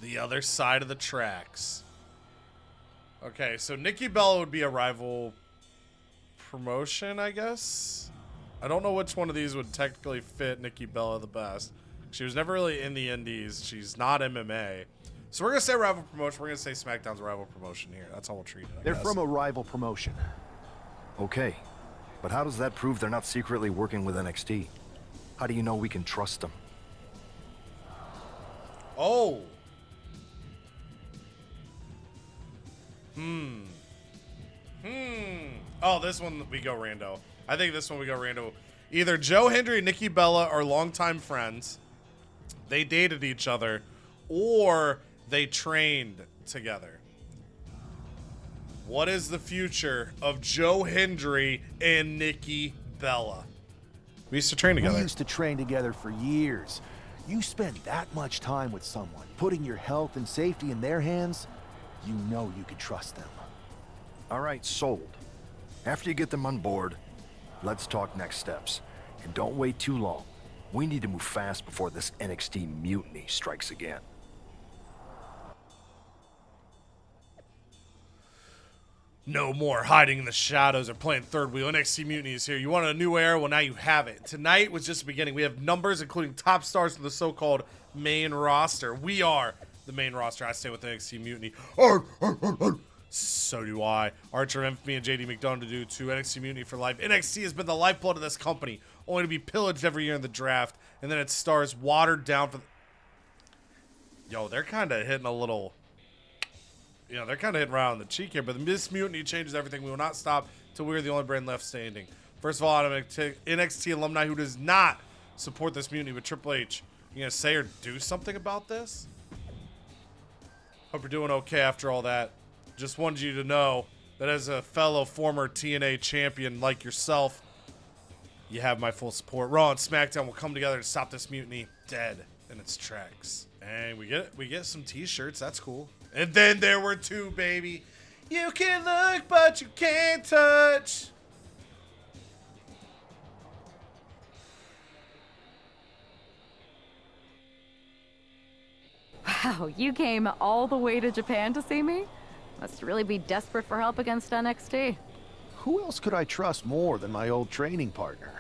the other side of the tracks. Okay, so Nikki Bella would be a rival promotion, I guess. I don't know which one of these would technically fit Nikki Bella the best. She was never really in the indies. She's not MMA. So we're going to say rival promotion. We're going to say SmackDown's a rival promotion here. That's how we'll treat it, I They're guess. from a rival promotion. Okay, but how does that prove they're not secretly working with NXT? How do you know we can trust them? Oh. Oh, this one we go rando. I think this one we go rando. Either Joe Hendry and Nikki Bella are longtime friends. They dated each other. Or they trained together. What is the future of Joe Hendry and Nikki Bella? We used to train together. We used to train together for years. You spend that much time with someone, putting your health and safety in their hands, you know you can trust them. All right, sold. After you get them on board, let's talk next steps. And don't wait too long. We need to move fast before this NXT mutiny strikes again. No more hiding in the shadows or playing third wheel. NXT Mutiny is here. You wanted a new era? Well, now you have it. Tonight was just the beginning. We have numbers, including top stars of the so-called main roster. We are the main roster. I stay with NXT Mutiny. So do I. Archer, Infamy, and JD McDonough do too. NXT Mutiny for life. NXT has been the lifeblood of this company, only to be pillaged every year in the draft, and then its stars watered down for... Yo, they're kind of hitting a little... You know, they're kind of hitting right on the cheek here, but this mutiny changes everything. We will not stop till we're the only brand left standing. First of all, I'm an NXT alumni who does not support this mutiny, but Triple H, you gonna say or do something about this? Hope you're doing okay after all that. Just wanted you to know that as a fellow former TNA champion like yourself, you have my full support. Raw and SmackDown will come together to stop this mutiny dead in its tracks. And we get some t-shirts. That's cool. And then there were two, baby. You can look, but you can't touch. Wow, you came all the way to Japan to see me? Must really be desperate for help against NXT. Who else could I trust more than my old training partner?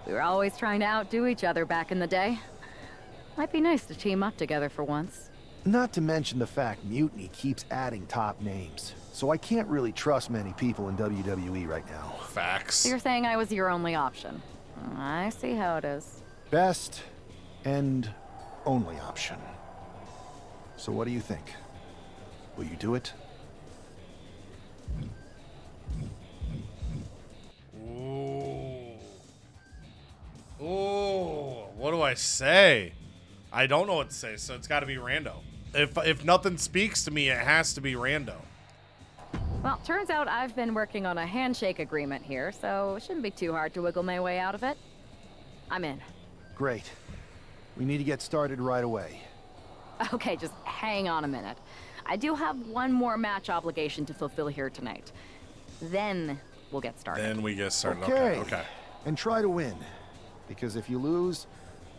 We were always trying to outdo each other back in the day. Might be nice to team up together for once. Not to mention the fact Mutiny keeps adding top names, so I can't really trust many people in WWE right now. Facts. So you're saying I was your only option. I see how it is. Best and only option. So what do you think? Will you do it? Ooh, what do I say? I don't know what to say, so it's got to be rando. If nothing speaks to me, it has to be rando. Well, turns out I've been working on a handshake agreement here, so it shouldn't be too hard to wiggle my way out of it. I'm in. Great. We need to get started right away. Okay, just hang on a minute. I do have one more match obligation to fulfill here tonight. Then we'll get started. Then we get started. Okay. And try to win. Because if you lose,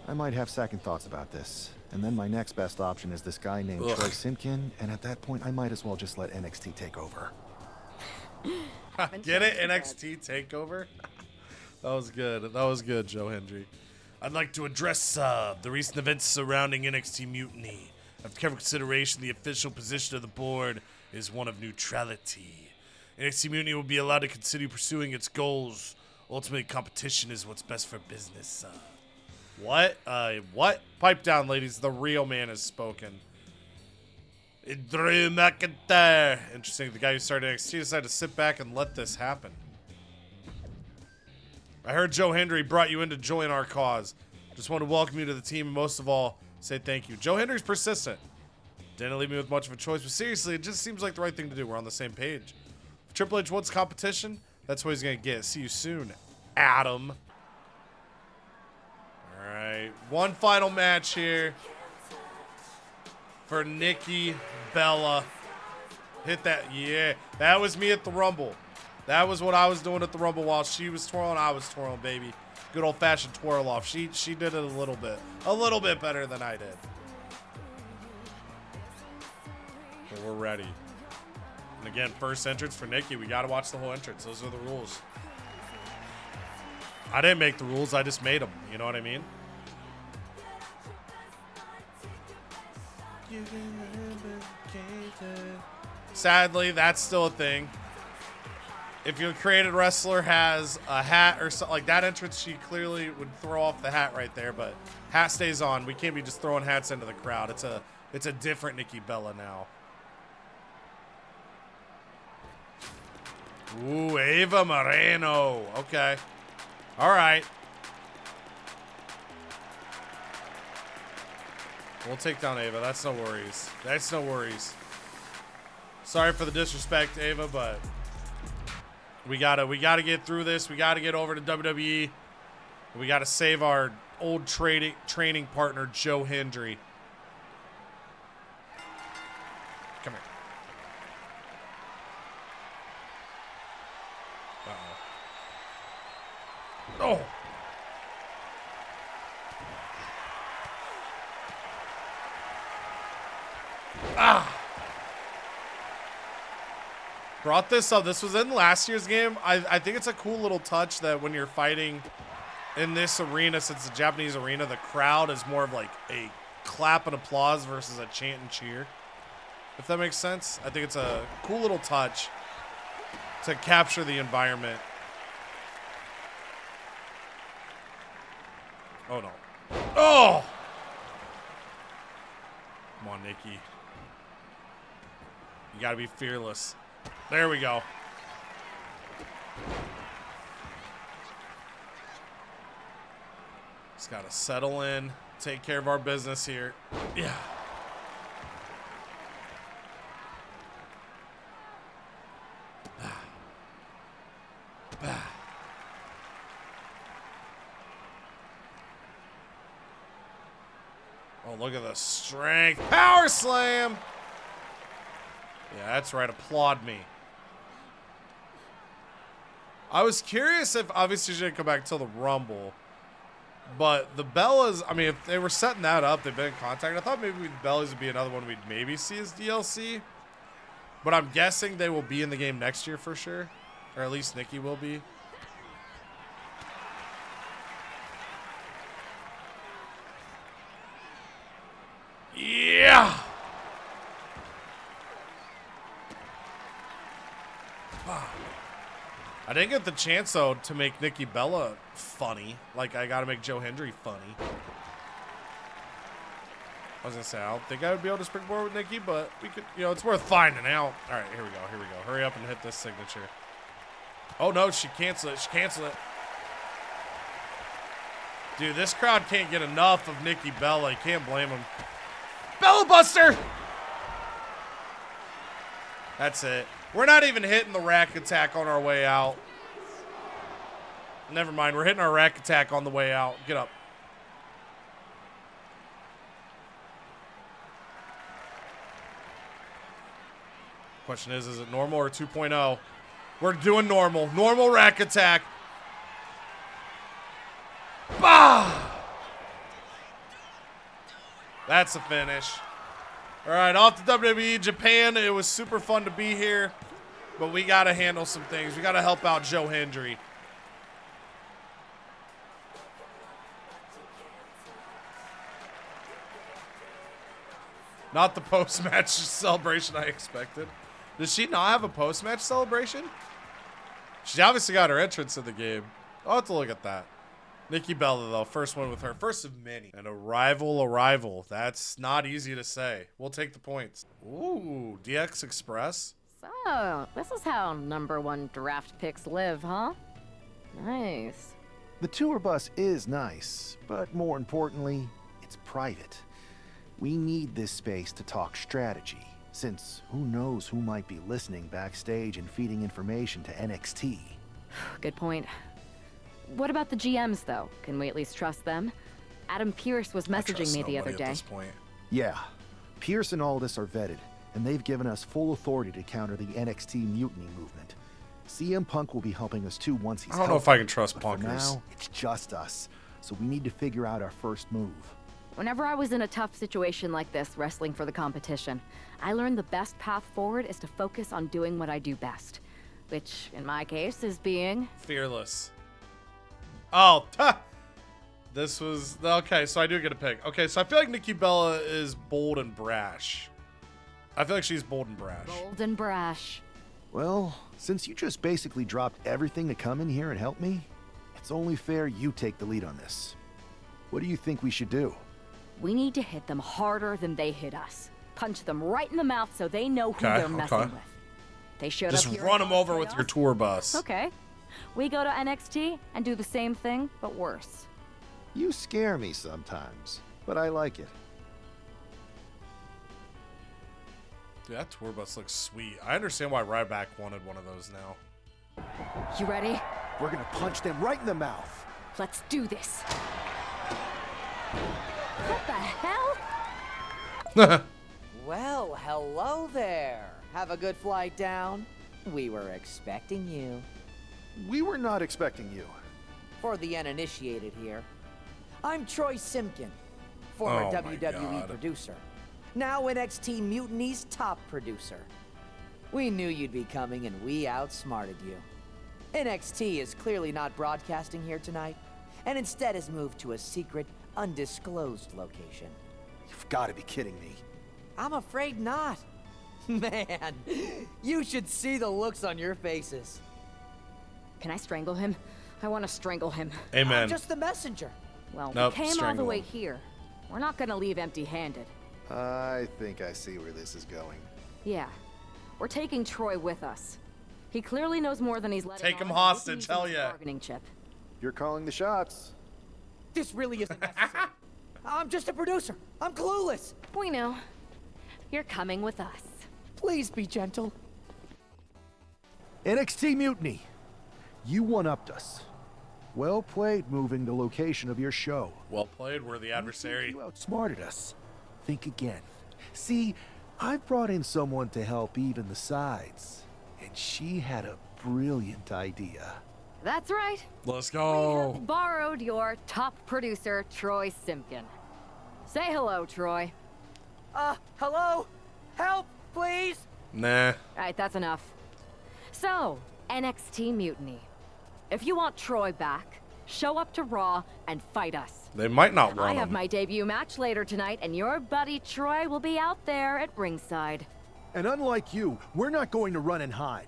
I might have second thoughts about this. And then my next best option is this guy named Troy Simpkin, and at that point, I might as well just let NXT take over. Get it? NXT takeover? That was good. That was good, Joe Hendry. I'd like to address the recent events surrounding NXT Mutiny. After careful consideration, the official position of the board is one of neutrality. NXT Mutiny will be allowed to continue pursuing its goals. Ultimately, competition is what's best for business. What? What? Pipe down, ladies. The real man has spoken. Drew McIntyre. Interesting. The guy who started NXT decided to sit back and let this happen. I heard Joe Hendry brought you in to join our cause. Just want to welcome you to the team and most of all, say thank you. Joe Hendry's persistent. Didn't leave me with much of a choice, but seriously, it just seems like the right thing to do. We're on the same page. If Triple H wants competition, that's what he's going to get. See you soon, Adam. Alright, one final match here for Nikki Bella. Hit that, yeah. That was me at the Rumble. That was what I was doing at the Rumble while she was twirling, I was twirling, baby. Good old-fashioned twirl off. She did it a little bit better than I did. But we're ready. And again, first entrance for Nikki. We got to watch the whole entrance. Those are the rules. I didn't make the rules. I just made them. You know what I mean? Sadly, that's still a thing. If your created wrestler has a hat or something like that entrance, she clearly would throw off the hat right there, but hat stays on. We can't be just throwing hats into the crowd. It's a different Nikki Bella now. Ooh, Ava Moreno. Okay. All right. We'll take down Ava. That's no worries. That's no worries. Sorry for the disrespect, Ava, but we gotta get through this. We gotta get over to WWE. We gotta save our old training partner, Joe Hendry. Come here. Oh. Ah. Brought this up. This was in last year's game. I think it's a cool little touch that when you're fighting in this arena, since it's a Japanese arena, the crowd is more of like a clap and applause versus a chant and cheer. If that makes sense. I think it's a cool little touch to capture the environment. Oh, no. Oh! Come on, Nikki. You gotta be fearless. There we go. Just gotta settle in, take care of our business here. Yeah. Oh, look at the strength. Power slam. Yeah, that's right. Applaud me. I was curious if, obviously, she didn't come back till the Rumble. But the Bellas, I mean, if they were setting that up, they've been in contact. I thought maybe the Bellas would be another one we'd maybe see as DLC. But I'm guessing they will be in the game next year for sure. Or at least Nikki will be. Yeah! I didn't get the chance, though, to make Nikki Bella funny. Like, I gotta make Joe Hendry funny. I was gonna say, I don't think I would be able to springboard with Nikki, but we could, you know, it's worth finding out. All right, here we go, here we go. Hurry up and hit this signature. Oh, no, she canceled it. She canceled it. Dude, this crowd can't get enough of Nikki Bella. You can't blame them. Bella Buster! That's it. We're not even hitting the rack attack on our way out. Never mind. We're hitting our rack attack on the way out. Get up. Question is it normal or 2.0? We're doing normal. Normal rack attack. Bah! That's a finish. All right, off to WWE Japan. It was super fun to be here, but we got to handle some things. We got to help out Joe Hendry. Not the post-match celebration I expected. Does she not have a post-match celebration? She obviously got her entrance in the game. I'll have to look at that. Nikki Bella, though, first one with her. First of many. And arrival. That's not easy to say. We'll take the points. Ooh, DX Express. So, this is how #1 draft picks live, huh? Nice. The tour bus is nice, but more importantly, it's private. We need this space to talk strategy, since who knows who might be listening backstage and feeding information to NXT. Good point. What about the GMs, though? Can we at least trust them? Adam Pearce was messaging me the other day. Yeah, Pearce and Aldis are vetted, and they've given us full authority to counter the NXT mutiny movement. CM Punk will be helping us too once he's I don't know if I can trust Punkers. For now, it's just us, so we need to figure out our first move. Whenever I was in a tough situation like this, wrestling for the competition, I learned the best path forward is to focus on doing what I do best. Which, in my case, is being... fearless. Oh, this was... okay, so I do get a pick. Okay, so I feel like Nikki Bella is bold and brash. I feel like she's bold and brash. Bold and brash. Well, since you just basically dropped everything to come in here and help me, it's only fair you take the lead on this. What do you think we should do? We need to hit them harder than they hit us. Punch them right in the mouth so they know who they're messing with. They showed just up here. Just run them over with your tour bus. Okay. We go to NXT and do the same thing, but worse. You scare me sometimes, but I like it. Dude, that tour bus looks sweet. I understand why Ryback wanted one of those now. You ready? We're gonna punch them right in the mouth. Let's do this. What the hell? Well, hello there. Have a good flight down. We were expecting you. We were not expecting you. For the uninitiated here, I'm Troy Simpkin, former Oh my WWE God. producer, now NXT Mutiny's top producer. We knew you'd be coming and we outsmarted you. NXT is clearly not broadcasting here tonight, and instead has moved to a secret, undisclosed location. You've got to be kidding me. I'm afraid not. Man, you should see the looks on your faces. Can I strangle him? I want to strangle him. Amen. I'm just the messenger. Well, Nope, we came all the strangle way him. here. We're not gonna leave empty-handed. I think I see where this is going. Yeah, we're taking Troy with us. He clearly knows more than he's letting Take him on, and we can hostage, use him hell as a yeah. bargaining chip. You're calling the shots. This really isn't necessary. I'm just a producer. I'm clueless. We know. You're coming with us. Please be gentle. NXT Mutiny. You one-upped us. Well played moving the location of your show. Well played, we're the adversary. You outsmarted us. Think again. See, I brought in someone to help even the sides, and she had a brilliant idea. That's right. Let's We go. have borrowed your top producer, Troy Simpkin. Say hello, Troy. Hello? Help, please? Nah. All right, that's enough. So, NXT Mutiny. If you want Troy back, show up to Raw and fight us. They might not I want have him. my debut match later tonight, and your buddy Troy will be out there at ringside. And unlike you, we're not going to run and hide.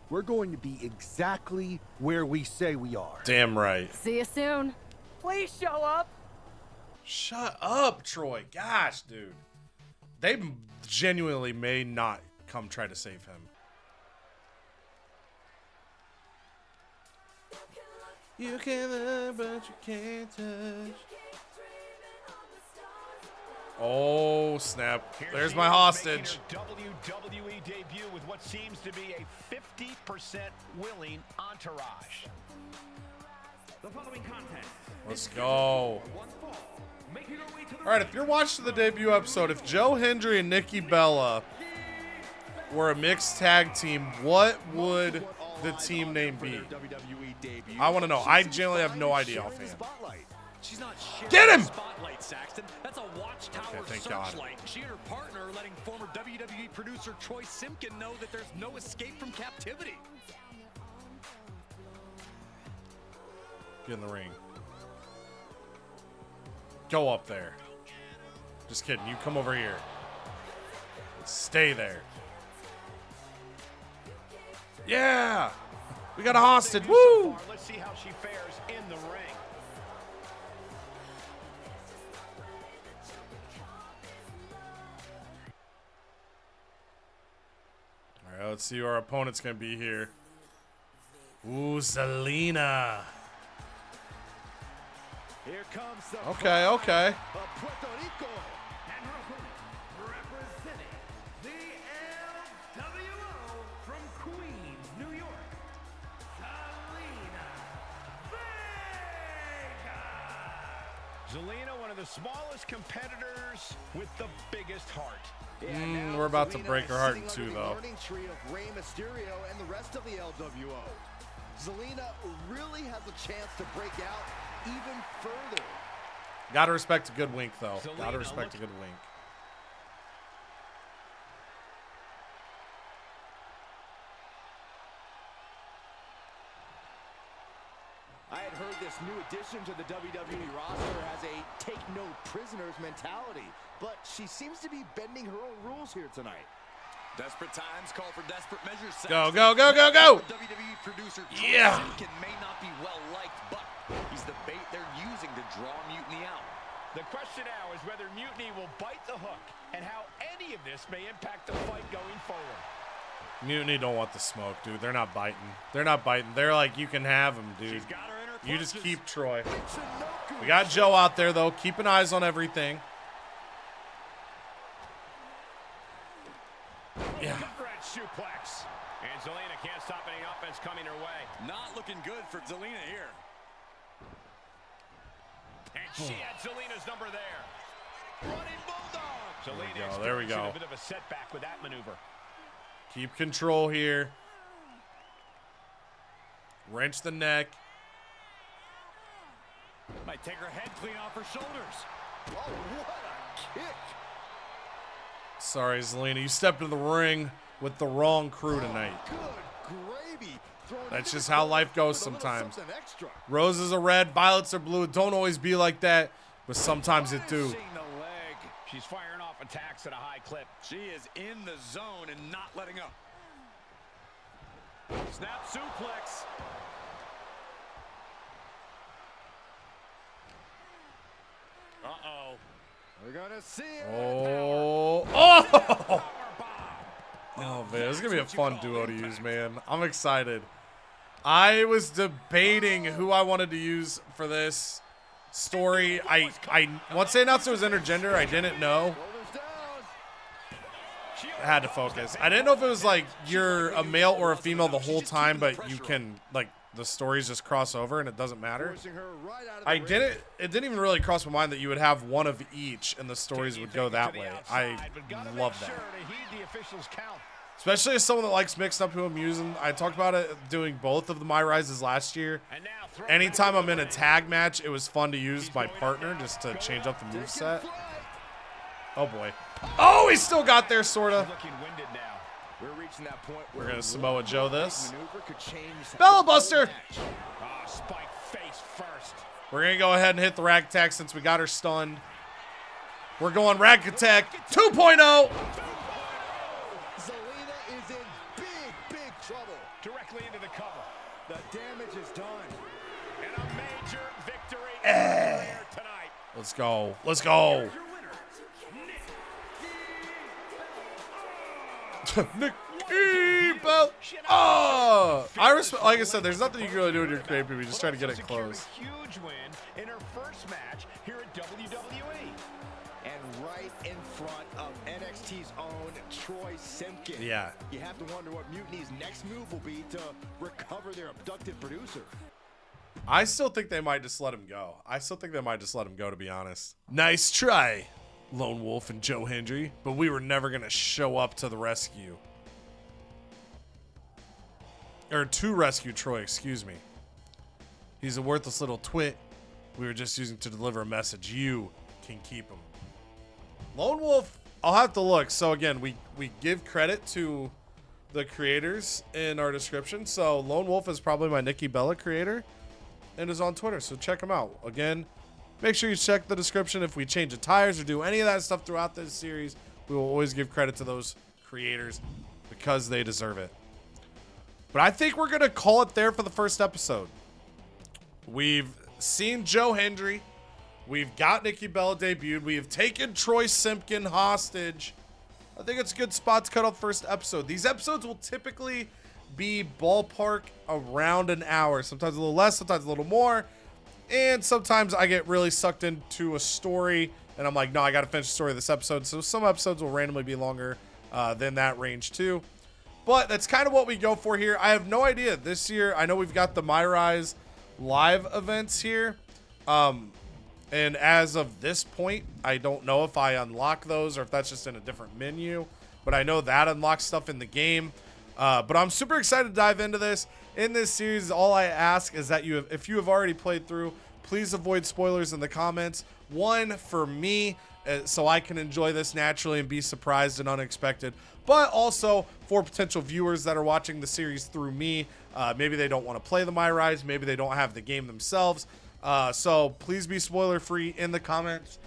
We're going to be exactly where we say we are. Damn right. See you soon. Please show up. Shut up, Troy. Gosh, dude. They genuinely may not come try to save him. You can love, but you can't touch. Oh, snap. There's my hostage. WWE debut with what seems to be a 50% willing entourage. The following contest. Let's go. Making her way to the All right, if you're watching the debut episode, if Joe Hendry and Nikki Bella were a mixed tag team, what would the team name be? I want to know. I genuinely have no idea offhand. She's not sharing Get him! the spotlight, Saxton. That's a watchtower Okay, thank God. searchlight. She and her partner are letting former WWE producer Troy Simpkin know that there's no escape from captivity. Get in the ring. Go up there. Just kidding. You come over here. Stay there. Yeah! We got a hostage. Woo! Let's see how she fares in the ring. All right, let's see who our opponent's going to be here. Ooh, Zelina. Here comes the Okay, okay. of Puerto Rico. And her opponent, representing the LWO from Queens, New York, Zelina, one of the smallest competitors with the biggest heart. We're about to Zelina break her is heart in sitting two, under the though. learning tree of Rey Mysterio and the rest of the LWO. Zelina really has a chance to break out even further. Gotta respect a good wink, though. Zelina, Gotta respect a look- good wink. I had heard this new addition to the WWE roster has a take no prisoners mentality, but she seems to be bending her own rules here tonight. Desperate times call for desperate measures. Go, Saxton. go, go, go, go! WWE producer Yeah. Troy Simpkin may not be well liked, but he's the bait they're using to draw Mutiny out. The question now is whether Mutiny will bite the hook and how any of this may impact the fight going forward. Mutiny don't want the smoke, dude. They're not biting. They're not biting. They're like, you can have him, dude. She's got her in her You just clutches. keep Troy. We got Joe out there, though, keeping eyes on everything. Yeah. Gut-wrench suplex. And Zelina can't stop any offense coming her way. Not looking good for Zelina here. And she had Zelina's number there. Running Bulldog. Zelina There we go. experiencing a bit of a setback with that maneuver. Keep control here. Wrench the neck. Might take her head clean off her shoulders. Oh, what a kick. Sorry, Zelina. You stepped into the ring with the wrong crew tonight. Good gravy. That's just how life goes sometimes. Roses are red, violets are blue. It don't always be like that, but sometimes it do. She's firing off attacks at a high clip. She is in the zone and not letting up. Snap suplex. Uh-oh. We're gonna see it. Oh. Oh! Oh, man. This is going to be a fun duo to use, man. I'm excited. I was debating who I wanted to use for this story. Once they announced it was intergender, I didn't know. I had to focus. I didn't know if it was like you're a male or a female the whole time, but you can, like, the stories just cross over and it doesn't matter. It didn't even really cross my mind that you would have one of each and the stories would go that way. I love that. Especially as someone that likes mixed up who I'm using. I talked about it doing both of the MyRises last year. Anytime I'm in a tag match, it was fun to use my partner just to change up the moveset. Oh boy. Oh, he still got there, sorta. We're gonna Samoa Joe this. Bella Buster! We're gonna go ahead and hit the Rag Attack since we got her stunned. We're going Rag Attack 2.0. Directly into the cover. The damage is done. And a major victory here tonight. Let's go. Let's go. Nikki Bella. Oh, like I said, there's nothing you can really do with your creative people. You just try to get it close. Huge win in her first match here at WWE. And right in front of NXT's own Troy Simpkin. Yeah. You have to wonder what Mutiny's next move will be to recover their abducted producer. I still think they might just let him go. To be honest. Nice try, Lone Wolf and Joe Hendry, but we were never going to show up to the rescue. Or to rescue Troy, excuse me. He's a worthless little twit we were just using to deliver a message. You can keep him. Lone Wolf, I'll have to look. So again, we give credit to the creators in our description. So Lone Wolf is probably my Nikki Bella creator and is on Twitter. So check him out. Again, make sure you check the description. If we change attires or do any of that stuff throughout this series, we will always give credit to those creators because they deserve it. But I think we're going to call it there for the first episode. We've seen Joe Hendry. We've got Nikki Bella debuted. We have taken Troy Simpkin hostage. I think it's a good spot to cut off first episode. These episodes will typically be ballpark around an hour. Sometimes a little less, sometimes a little more. And sometimes I get really sucked into a story and I'm like, no, I got to finish the story of this episode. So some episodes will randomly be longer than that range too. But that's kind of what we go for here. I have no idea. This year, I know we've got the MyRise live events here. And as of this point, I don't know if I unlock those or if that's just in a different menu. But I know that unlocks stuff in the game. But I'm super excited to dive into this. In this series, all I ask is that if you have already played through, please avoid spoilers in the comments. One, for me, so I can enjoy this naturally and be surprised and unexpected. But also for potential viewers that are watching the series through me. Maybe they don't want to play the MyRise. Maybe they don't have the game themselves. So please be spoiler free in the comments,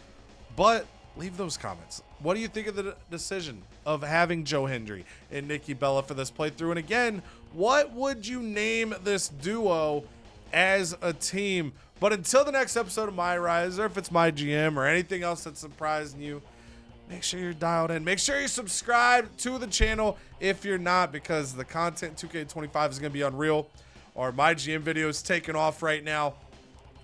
but leave those comments. What do you think of the decision of having Joe Hendry and Nikki Bella for this playthrough? And again, what would you name this duo as a team? But until the next episode of MyRise, or if it's my GM or anything else that's surprising you, make sure you're dialed in. Make sure you subscribe to the channel if you're not, because the content 2K25 is going to be unreal. Our My GM video is taking off right now.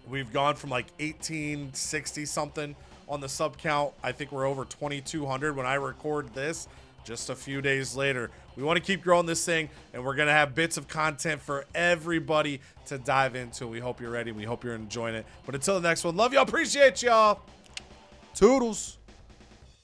We've gone from like 1860 something on the sub count. I think we're over 2,200 when I record this just a few days later. We want to keep growing this thing, and we're going to have bits of content for everybody to dive into. We hope you're ready. We hope you're enjoying it. But until the next one, love y'all. Appreciate y'all. Toodles.